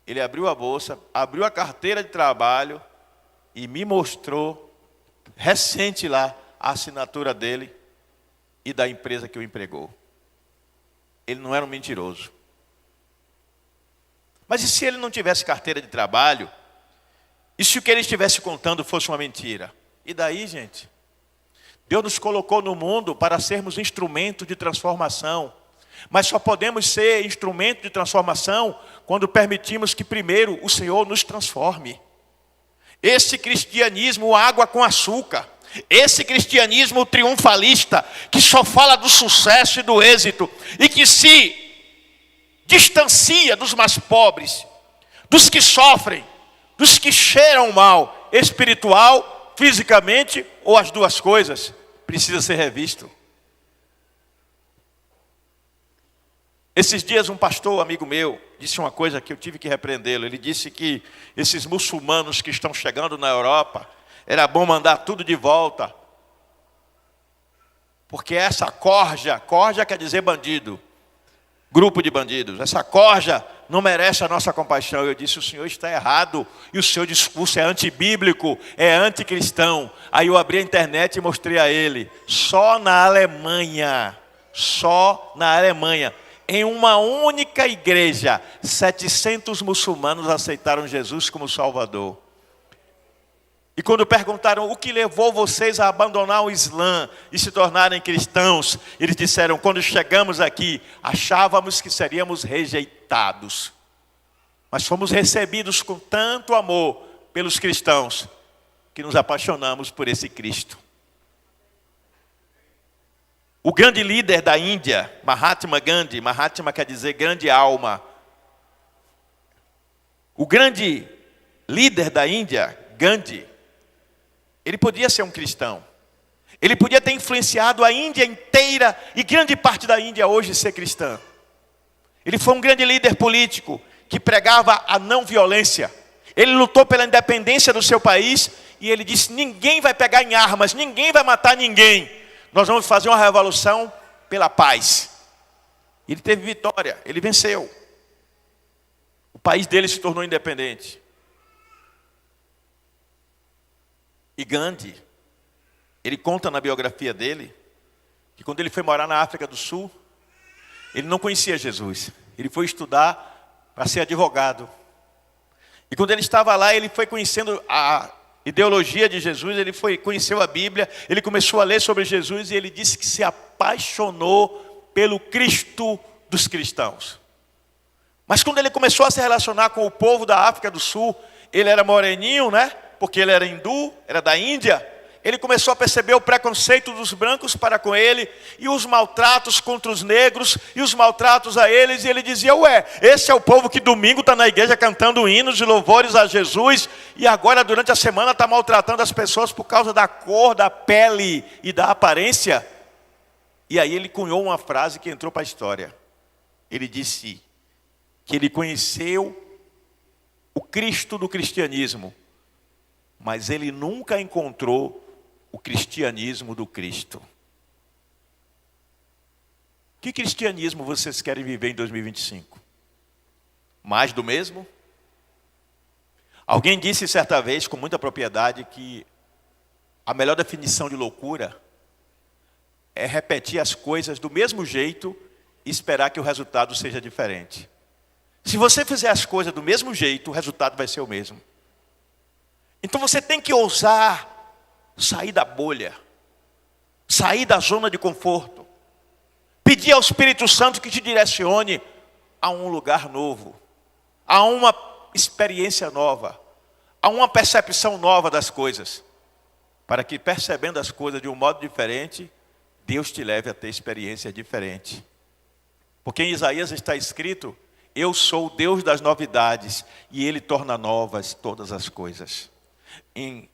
Ele abriu a bolsa, abriu a carteira de trabalho e me mostrou recente lá a assinatura dele e da empresa que o empregou. Ele não era um mentiroso. Mas e se ele não tivesse carteira de trabalho? E se o que ele estivesse contando fosse uma mentira? E daí, gente? Deus nos colocou no mundo para sermos instrumento de transformação. Mas só podemos ser instrumento de transformação quando permitimos que primeiro o Senhor nos transforme. Esse cristianismo água com açúcar, esse cristianismo triunfalista, que só fala do sucesso e do êxito, e que se distancia dos mais pobres, dos que sofrem, dos que cheiram mal, espiritual, fisicamente, ou as duas coisas, precisa ser revisto. Esses dias um pastor amigo meu disse uma coisa que eu tive que repreendê-lo. Ele disse que esses muçulmanos que estão chegando na Europa, era bom mandar tudo de volta. Porque essa corja quer dizer bandido. grupo de bandidos. Essa corja não merece a nossa compaixão. Eu disse, o senhor está errado. E o seu discurso é antibíblico, é anticristão. Aí eu abri a internet e mostrei a ele. Só na Alemanha, em uma única igreja, 700 muçulmanos aceitaram Jesus como Salvador. E quando perguntaram o que levou vocês a abandonar o Islã e se tornarem cristãos, eles disseram, quando chegamos aqui, achávamos que seríamos rejeitados. Mas fomos recebidos com tanto amor pelos cristãos, que nos apaixonamos por esse Cristo. O grande líder da Índia, Mahatma Gandhi, Mahatma quer dizer grande alma. O grande líder da Índia, Gandhi, ele podia ser um cristão. Ele podia ter influenciado a Índia inteira e grande parte da Índia hoje ser cristã. Ele foi um grande líder político que pregava a não violência. Ele lutou pela independência do seu país e ele disse, ninguém vai pegar em armas, ninguém vai matar ninguém. Nós vamos fazer uma revolução pela paz. Ele teve vitória, ele venceu. O país dele se tornou independente. E Gandhi, ele conta na biografia dele, que quando ele foi morar na África do Sul, ele não conhecia Jesus. Ele foi estudar para ser advogado. E quando ele estava lá, ele foi conhecendo a ideologia de Jesus, conheceu a Bíblia, ele começou a ler sobre Jesus e ele disse que se apaixonou pelo Cristo dos cristãos. Mas quando ele começou a se relacionar com o povo da África do Sul, ele era moreninho, né? Porque ele era hindu, era da Índia. Ele começou a perceber o preconceito dos brancos para com ele, e os maltratos contra os negros, e os maltratos a eles, e ele dizia, esse é o povo que domingo está na igreja cantando hinos de louvores a Jesus, e agora durante a semana está maltratando as pessoas por causa da cor, da pele e da aparência. E aí ele cunhou uma frase que entrou para a história. Ele disse que ele conheceu o Cristo do cristianismo, mas ele nunca encontrou o cristianismo do Cristo. Que cristianismo vocês querem viver em 2025? Mais do mesmo? Alguém disse certa vez, com muita propriedade, que a melhor definição de loucura é repetir as coisas do mesmo jeito e esperar que o resultado seja diferente. Se você fizer as coisas do mesmo jeito, o resultado vai ser o mesmo. Então você tem que ousar sair da bolha, sair da zona de conforto, pedir ao Espírito Santo que te direcione a um lugar novo, a uma experiência nova, a uma percepção nova das coisas, para que percebendo as coisas de um modo diferente, Deus te leve a ter experiência diferente. Porque em Isaías está escrito, eu sou o Deus das novidades e Ele torna novas todas as coisas. Em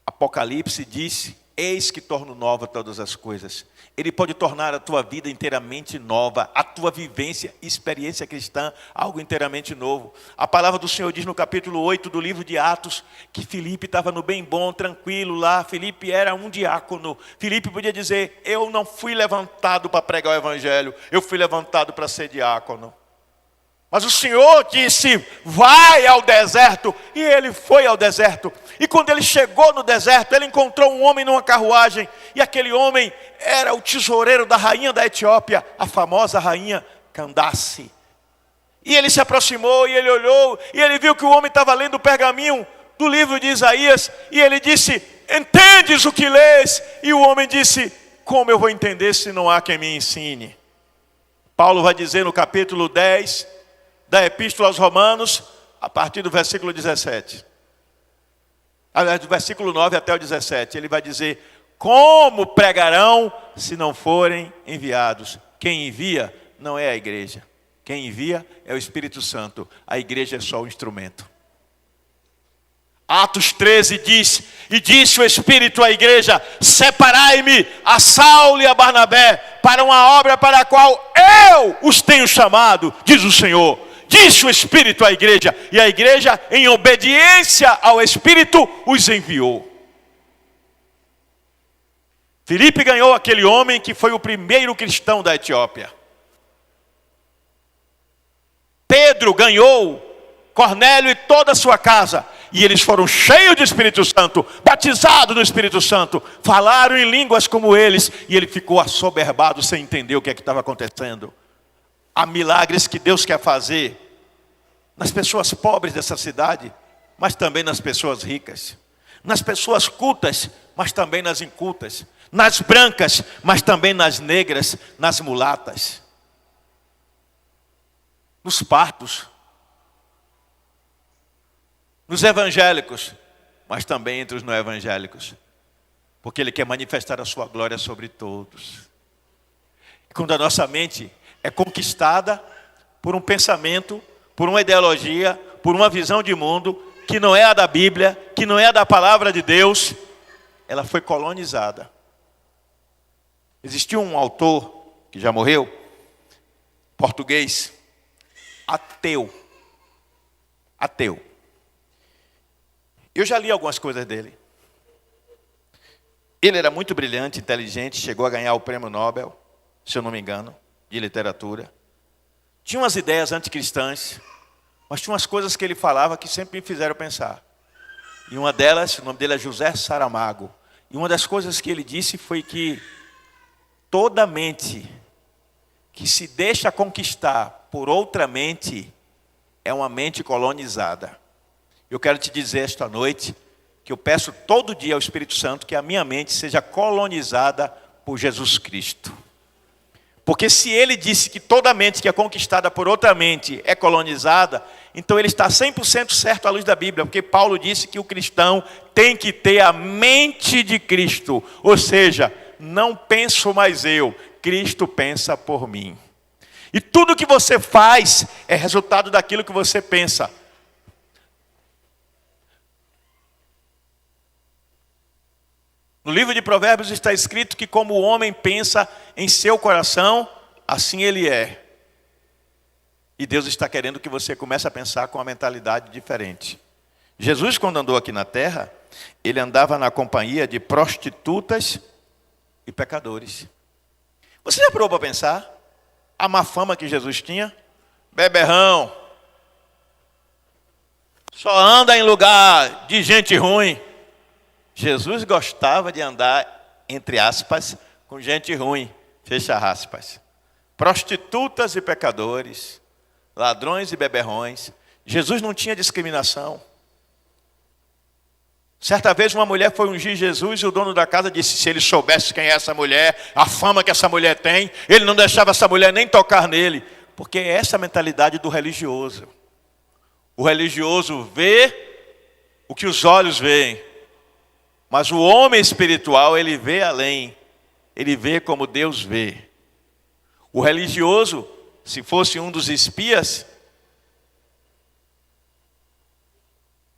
Apocalipse diz, eis que torno nova todas as coisas. Ele pode tornar a tua vida inteiramente nova, a tua vivência, experiência cristã, algo inteiramente novo. A palavra do Senhor diz no capítulo 8 do livro de Atos, que Filipe estava no bem bom, tranquilo lá. Filipe era um diácono. Filipe podia dizer, eu não fui levantado para pregar o evangelho, eu fui levantado para ser diácono. Mas o Senhor disse, vai ao deserto, e ele foi ao deserto. E quando ele chegou no deserto, ele encontrou um homem numa carruagem, e aquele homem era o tesoureiro da rainha da Etiópia, a famosa rainha Candace. E ele se aproximou, e ele olhou, e ele viu que o homem estava lendo o pergaminho do livro de Isaías, e ele disse, entendes o que lês? E o homem disse, como eu vou entender se não há quem me ensine? Paulo vai dizer no capítulo 10, da Epístola aos Romanos, a partir do versículo 17. Do versículo 9 até o 17, ele vai dizer, como pregarão se não forem enviados? Quem envia não é a igreja. Quem envia é o Espírito Santo. A igreja é só o instrumento. Atos 13 diz, e disse o Espírito à igreja, separai-me a Saulo e a Barnabé para uma obra para a qual eu os tenho chamado, diz o Senhor. Disse o Espírito à igreja, e a igreja, em obediência ao Espírito, os enviou. Filipe ganhou aquele homem que foi o primeiro cristão da Etiópia. Pedro ganhou Cornélio e toda a sua casa. E eles foram cheios do Espírito Santo, batizados no Espírito Santo, falaram em línguas como eles, e ele ficou assoberbado sem entender o que é que estava acontecendo. Há milagres que Deus quer fazer nas pessoas pobres dessa cidade, mas também nas pessoas ricas, nas pessoas cultas, mas também nas incultas, nas brancas, mas também nas negras, nas mulatas, nos partos, nos evangélicos, mas também entre os não evangélicos, porque Ele quer manifestar a sua glória sobre todos. Quando a nossa mente é conquistada por um pensamento, por uma ideologia, por uma visão de mundo que não é a da Bíblia, que não é a da palavra de Deus, ela foi colonizada. Existiu um autor que já morreu, português, ateu. Eu já li algumas coisas dele. Ele era muito brilhante, inteligente, chegou a ganhar o prêmio Nobel, se eu não me engano, de literatura. Tinha umas ideias anticristãs, mas tinha umas coisas que ele falava que sempre me fizeram pensar. E uma delas, o nome dele é José Saramago. E uma das coisas que ele disse foi que toda mente que se deixa conquistar por outra mente é uma mente colonizada. Eu quero te dizer esta noite que eu peço todo dia ao Espírito Santo que a minha mente seja colonizada por Jesus Cristo. Porque se ele disse que toda mente que é conquistada por outra mente é colonizada, então ele está 100% certo à luz da Bíblia, porque Paulo disse que o cristão tem que ter a mente de Cristo, ou seja, não penso mais eu, Cristo pensa por mim. E tudo que você faz é resultado daquilo que você pensa. No livro de Provérbios está escrito que como o homem pensa em seu coração, assim ele é. E Deus está querendo que você comece a pensar com uma mentalidade diferente. Jesus, quando andou aqui na terra, ele andava na companhia de prostitutas e pecadores. Você já parou para pensar a má fama que Jesus tinha? Beberrão. Só anda em lugar de gente ruim. Jesus gostava de andar, entre aspas, com gente ruim, fecha aspas. Prostitutas e pecadores, ladrões e beberrões. Jesus não tinha discriminação. Certa vez uma mulher foi ungir Jesus e o dono da casa disse, se ele soubesse quem é essa mulher, a fama que essa mulher tem, ele não deixava essa mulher nem tocar nele. Porque é essa a mentalidade do religioso. O religioso vê o que os olhos veem. Mas o homem espiritual, ele vê além. Ele vê como Deus vê. O religioso, se fosse um dos espias,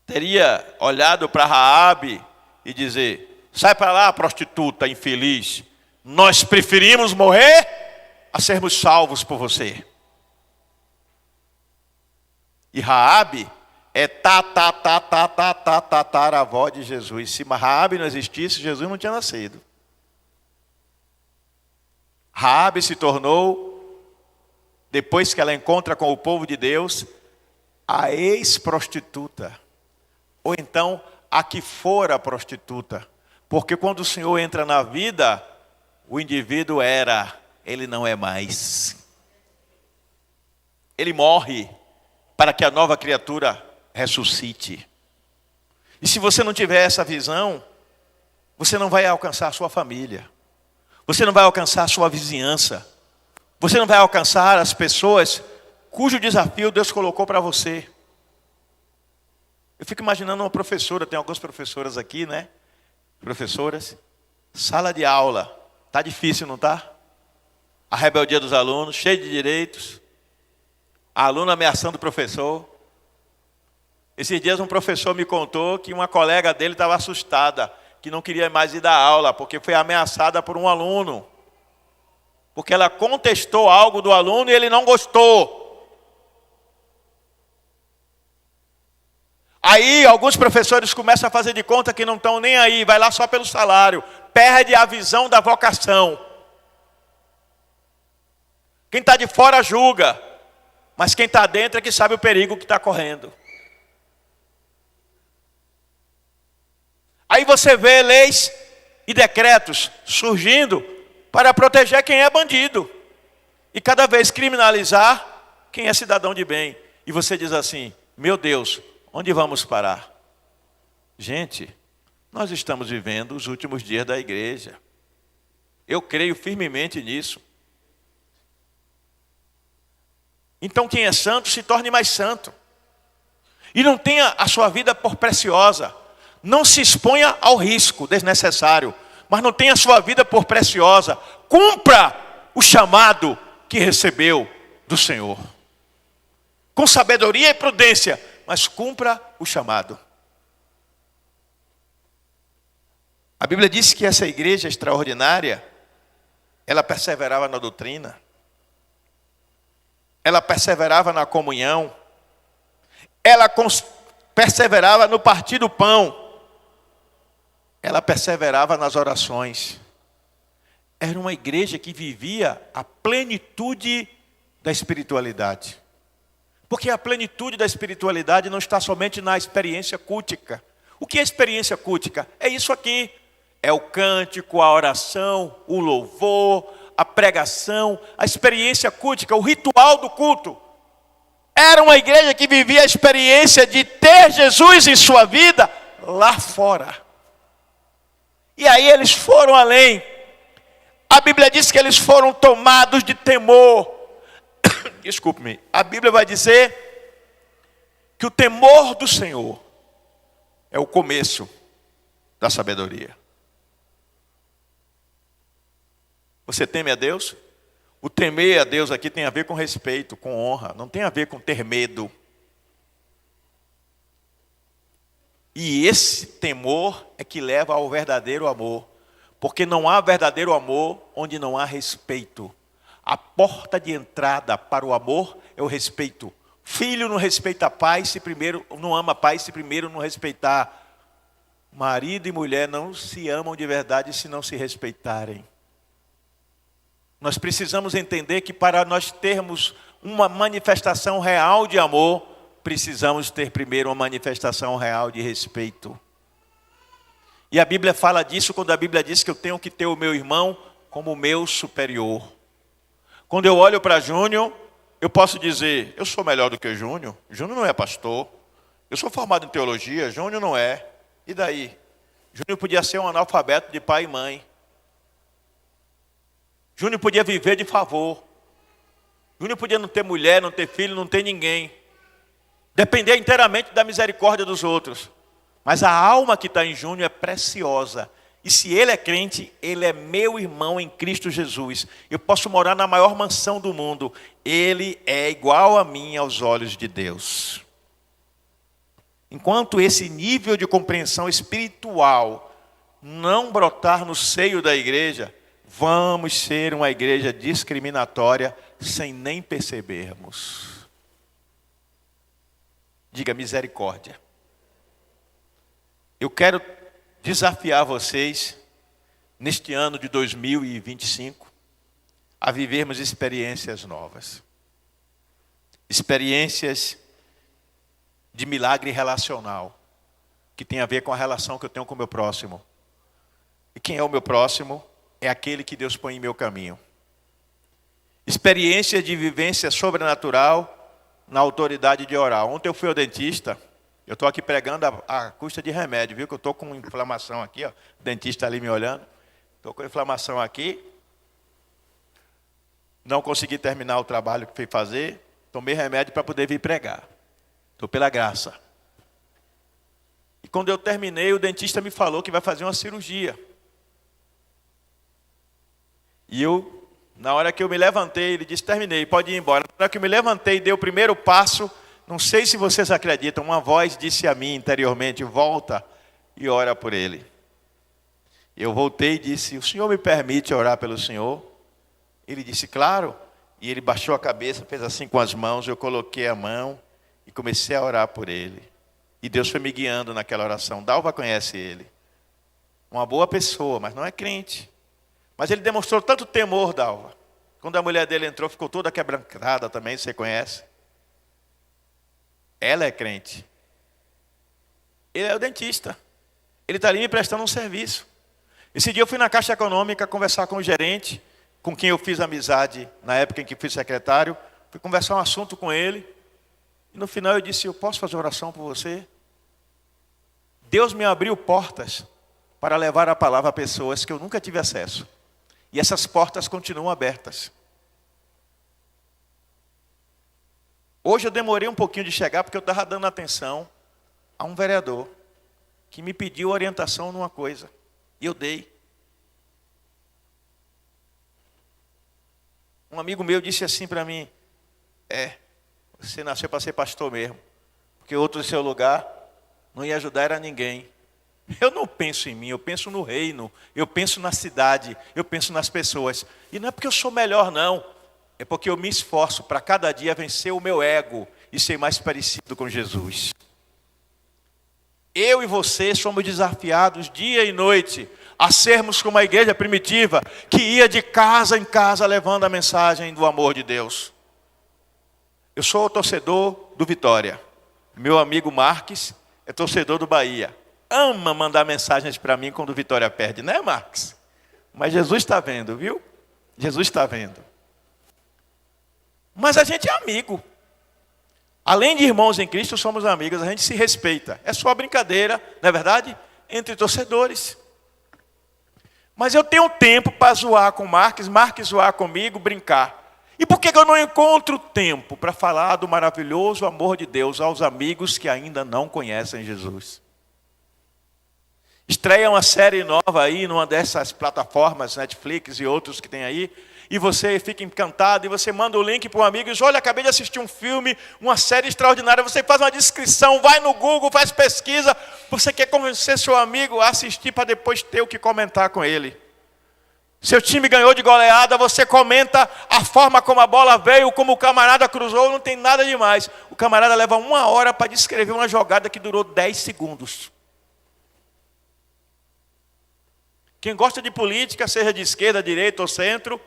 teria olhado para Raabe e dizer, sai para lá, prostituta infeliz. Nós preferimos morrer a sermos salvos por você. E Raabe é tataravó de Jesus. Se Raabe não existisse, Jesus não tinha nascido. Raabe se tornou, depois que ela encontra com o povo de Deus, a ex-prostituta. Ou então, a que fora prostituta. Porque quando o Senhor entra na vida, o indivíduo era, ele não é mais. Ele morre para que a nova criatura ressuscite. E se você não tiver essa visão, você não vai alcançar a sua família. Você não vai alcançar a sua vizinhança. Você não vai alcançar as pessoas cujo desafio Deus colocou para você. Eu fico imaginando uma professora, tem algumas professoras aqui, né? Professoras, sala de aula, tá difícil, não tá? A rebeldia dos alunos, cheio de direitos. A aluna ameaçando o professor. Esses dias um professor me contou que uma colega dele estava assustada, que não queria mais ir dar aula, porque foi ameaçada por um aluno. Porque ela contestou algo do aluno e ele não gostou. Aí alguns professores começam a fazer de conta que não estão nem aí, vai lá só pelo salário. Perde a visão da vocação. Quem está de fora julga. Mas quem está dentro é que sabe o perigo que está correndo. Aí você vê leis e decretos surgindo para proteger quem é bandido. E cada vez criminalizar quem é cidadão de bem. E você diz assim, meu Deus, onde vamos parar? Gente, nós estamos vivendo os últimos dias da igreja. Eu creio firmemente nisso. Então quem é santo se torne mais santo. E não tenha a sua vida por preciosa. Não se exponha ao risco desnecessário. Mas não tenha a sua vida por preciosa. Cumpra o chamado que recebeu do Senhor. Com sabedoria e prudência, mas cumpra o chamado. A Bíblia diz que essa igreja extraordinária, ela perseverava na doutrina, ela perseverava na comunhão, ela perseverava no partir do pão, ela perseverava nas orações. Era uma igreja que vivia a plenitude da espiritualidade. Porque a plenitude da espiritualidade não está somente na experiência cultica. O que é experiência cultica? É isso aqui. É o cântico, a oração, o louvor, a pregação, a experiência cultica, o ritual do culto. Era uma igreja que vivia a experiência de ter Jesus em sua vida lá fora. E aí eles foram além. A Bíblia diz que eles foram tomados de temor. Desculpe-me. A Bíblia vai dizer que o temor do Senhor é o começo da sabedoria. Você teme a Deus? O temer a Deus aqui tem a ver com respeito, com honra. Não tem a ver com ter medo. E esse temor é que leva ao verdadeiro amor. Porque não há verdadeiro amor onde não há respeito. A porta de entrada para o amor é o respeito. Filho não respeita pai se primeiro não ama pai se primeiro não respeitar. Marido e mulher não se amam de verdade se não se respeitarem. Nós precisamos entender que para nós termos uma manifestação real de amor, precisamos ter primeiro uma manifestação real de respeito. E a Bíblia fala disso quando a Bíblia diz que eu tenho que ter o meu irmão como meu superior. Quando eu olho para Júnior, eu posso dizer, eu sou melhor do que o Júnior. Júnior não é pastor. Eu sou formado em teologia, Júnior não é. E daí? Júnior podia ser um analfabeto de pai e mãe. Júnior podia viver de favor. Júnior podia não ter mulher, não ter filho, não ter ninguém. Depender inteiramente da misericórdia dos outros. Mas a alma que está em Júnior é preciosa. E se ele é crente, ele é meu irmão em Cristo Jesus. Eu posso morar na maior mansão do mundo. Ele é igual a mim aos olhos de Deus. Enquanto esse nível de compreensão espiritual não brotar no seio da igreja, vamos ser uma igreja discriminatória sem nem percebermos. Diga misericórdia. Eu quero desafiar vocês, neste ano de 2025, a vivermos experiências novas. Experiências de milagre relacional, que tem a ver com a relação que eu tenho com o meu próximo. E quem é o meu próximo? É aquele que Deus põe em meu caminho. Experiência de vivência sobrenatural na autoridade de orar. Ontem eu fui ao dentista. Eu estou aqui pregando a custa de remédio, viu? Que eu estou com inflamação aqui, ó. O dentista ali me olhando. Estou com inflamação aqui. Não consegui terminar o trabalho que fui fazer. Tomei remédio para poder vir pregar. Estou pela graça. E quando eu terminei, o dentista me falou que vai fazer uma cirurgia. E eu, na hora que eu me levantei, ele disse, terminei, pode ir embora. Na hora que eu me levantei e dei o primeiro passo, não sei se vocês acreditam, uma voz disse a mim interiormente, volta e ora por ele. Eu voltei e disse, o senhor me permite orar pelo senhor? Ele disse, claro. E ele baixou a cabeça, fez assim com as mãos, eu coloquei a mão e comecei a orar por ele. E Deus foi me guiando naquela oração. Dalva conhece ele. Uma boa pessoa, mas não é crente. Mas ele demonstrou tanto temor, Dalva. Quando a mulher dele entrou, ficou toda quebrantada também, você conhece. Ela é crente. Ele é o dentista. Ele está ali me prestando um serviço. Esse dia eu fui na Caixa Econômica conversar com o gerente, com quem eu fiz amizade na época em que fui secretário. Fui conversar um assunto com ele. E no final eu disse, eu posso fazer oração por você? Deus me abriu portas para levar a palavra a pessoas que eu nunca tive acesso. E essas portas continuam abertas. Hoje eu demorei um pouquinho de chegar porque eu estava dando atenção a um vereador que me pediu orientação numa coisa. E eu dei. Um amigo meu disse assim para mim, você nasceu para ser pastor mesmo. Porque outro do seu lugar não ia ajudar era ninguém. Eu não penso em mim, eu penso no reino, eu penso na cidade, eu penso nas pessoas. E não é porque eu sou melhor não, é porque eu me esforço para cada dia vencer o meu ego e ser mais parecido com Jesus. Eu e você somos desafiados dia e noite a sermos como a igreja primitiva, que ia de casa em casa levando a mensagem do amor de Deus. Eu sou o torcedor do Vitória. Meu amigo Marques é torcedor do Bahia. Ama mandar mensagens para mim quando o Vitória perde, né, Marques? Mas Jesus está vendo, viu? Jesus está vendo. Mas a gente é amigo. Além de irmãos em Cristo, somos amigos, a gente se respeita. É só brincadeira, não é verdade? Entre torcedores. Mas eu tenho tempo para zoar com o Marques zoar comigo, brincar. E por que eu não encontro tempo para falar do maravilhoso amor de Deus aos amigos que ainda não conhecem Jesus? Estreia uma série nova aí, numa dessas plataformas, Netflix e outros que tem aí, e você fica encantado, e você manda o link para um amigo e diz, olha, acabei de assistir um filme, uma série extraordinária, você faz uma descrição, vai no Google, faz pesquisa, você quer convencer seu amigo a assistir para depois ter o que comentar com ele. Seu time ganhou de goleada, você comenta a forma como a bola veio, como o camarada cruzou, não tem nada demais. O camarada leva 1 hora para descrever uma jogada que durou 10 segundos. Quem gosta de política, seja de esquerda, direita ou centro,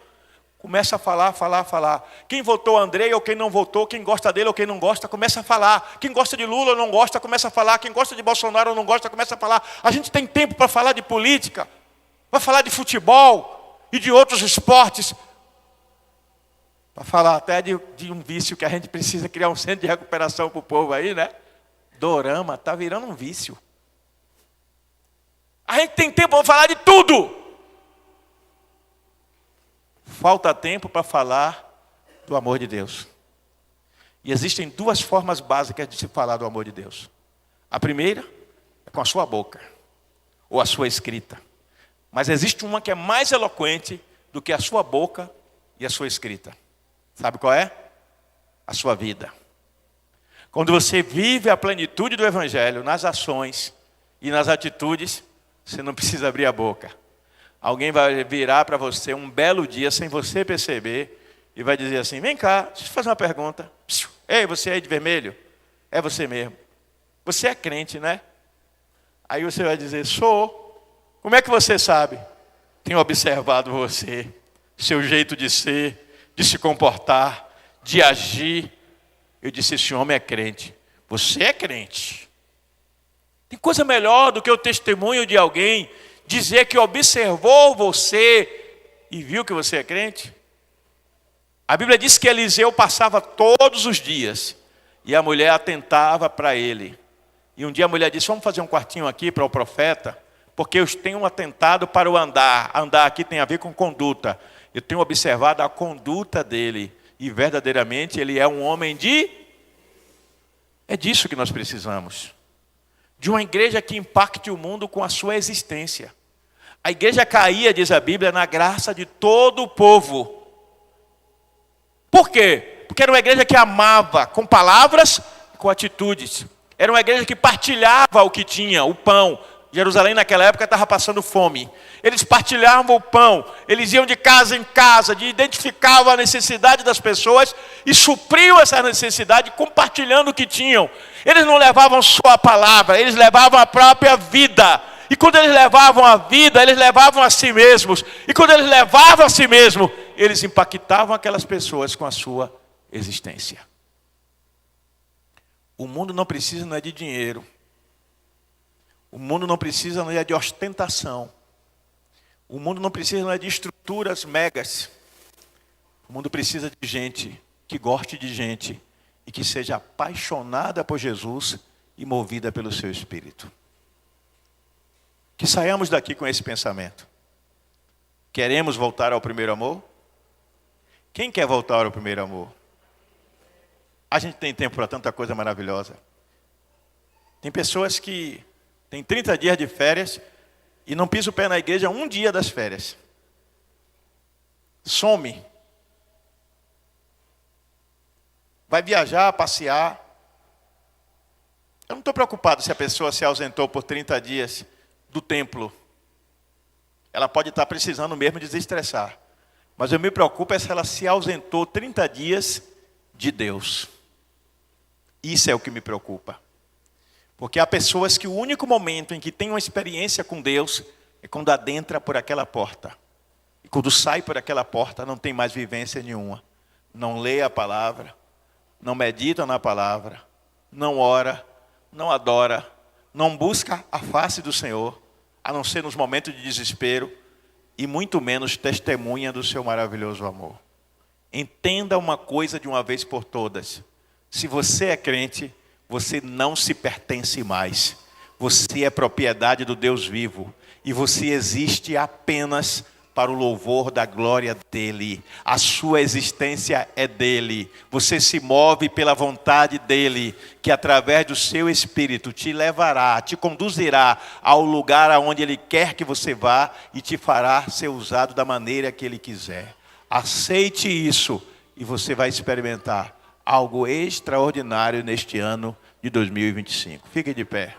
começa a falar. Quem votou Andrei ou quem não votou, quem gosta dele ou quem não gosta, começa a falar. Quem gosta de Lula ou não gosta, começa a falar. Quem gosta de Bolsonaro ou não gosta, começa a falar. A gente tem tempo para falar de política, para falar de futebol e de outros esportes, para falar até de um vício que a gente precisa criar um centro de recuperação para o povo aí, né? Dorama, está virando um vício. A gente tem tempo para falar de tudo. Falta tempo para falar do amor de Deus. E existem 2 formas básicas de se falar do amor de Deus. A primeira é com a sua boca, ou a sua escrita. Mas existe uma que é mais eloquente do que a sua boca e a sua escrita. Sabe qual é? A sua vida. Quando você vive a plenitude do Evangelho nas ações e nas atitudes, você não precisa abrir a boca. Alguém vai virar para você um belo dia, sem você perceber, e vai dizer assim, vem cá, deixa eu te fazer uma pergunta. Ei, você aí de vermelho? É você mesmo. Você é crente, né? Aí você vai dizer, sou. Como é que você sabe? Tenho observado você, seu jeito de ser, de se comportar, de agir. Eu disse, esse homem é crente. Você é crente. Tem coisa melhor do que o testemunho de alguém dizer que observou você e viu que você é crente? A Bíblia diz que Eliseu passava todos os dias e a mulher atentava para ele. E um dia a mulher disse, vamos fazer um quartinho aqui para o profeta, porque eu tenho atentado para o andar. Andar aqui tem a ver com conduta. Eu tenho observado a conduta dele e verdadeiramente ele é um homem de... É disso que nós precisamos. De uma igreja que impacte o mundo com a sua existência. A igreja caía, diz a Bíblia, na graça de todo o povo. Por quê? Porque era uma igreja que amava com palavras e com atitudes. Era uma igreja que partilhava o que tinha, o pão. Jerusalém naquela época estava passando fome. Eles partilhavam o pão, eles iam de casa em casa, identificavam a necessidade das pessoas e supriam essa necessidade compartilhando o que tinham. Eles não levavam só a palavra, eles levavam a própria vida. E quando eles levavam a vida, eles levavam a si mesmos. E quando eles levavam a si mesmos, eles impactavam aquelas pessoas com a sua existência. O mundo não precisa não é de dinheiro. O mundo não precisa não é de ostentação. O mundo não precisa não é de estruturas megas. O mundo precisa de gente que goste de gente e que seja apaixonada por Jesus e movida pelo seu Espírito. Que saiamos daqui com esse pensamento. Queremos voltar ao primeiro amor? Quem quer voltar ao primeiro amor? A gente tem tempo para tanta coisa maravilhosa. Tem pessoas que têm 30 dias de férias e não pisam o pé na igreja um dia das férias. Some. Vai viajar, passear. Eu não estou preocupado se a pessoa se ausentou por 30 dias do templo. Ela pode estar precisando mesmo desestressar. Mas eu me preocupo é se ela se ausentou 30 dias de Deus. Isso é o que me preocupa. Porque há pessoas que o único momento em que tem uma experiência com Deus é quando adentra por aquela porta. E quando sai por aquela porta não tem mais vivência nenhuma. Não lê a palavra, não medita na palavra, não ora, não adora, não busca a face do Senhor, a não ser nos momentos de desespero, e muito menos testemunha do seu maravilhoso amor. Entenda uma coisa de uma vez por todas. Se você é crente, você não se pertence mais. Você é propriedade do Deus vivo. E você existe apenas para o louvor da glória dEle. A sua existência é dEle. Você se move pela vontade dEle, que através do seu Espírito te levará, te conduzirá ao lugar aonde Ele quer que você vá e te fará ser usado da maneira que Ele quiser. Aceite isso e você vai experimentar algo extraordinário neste ano de 2025. Fique de pé.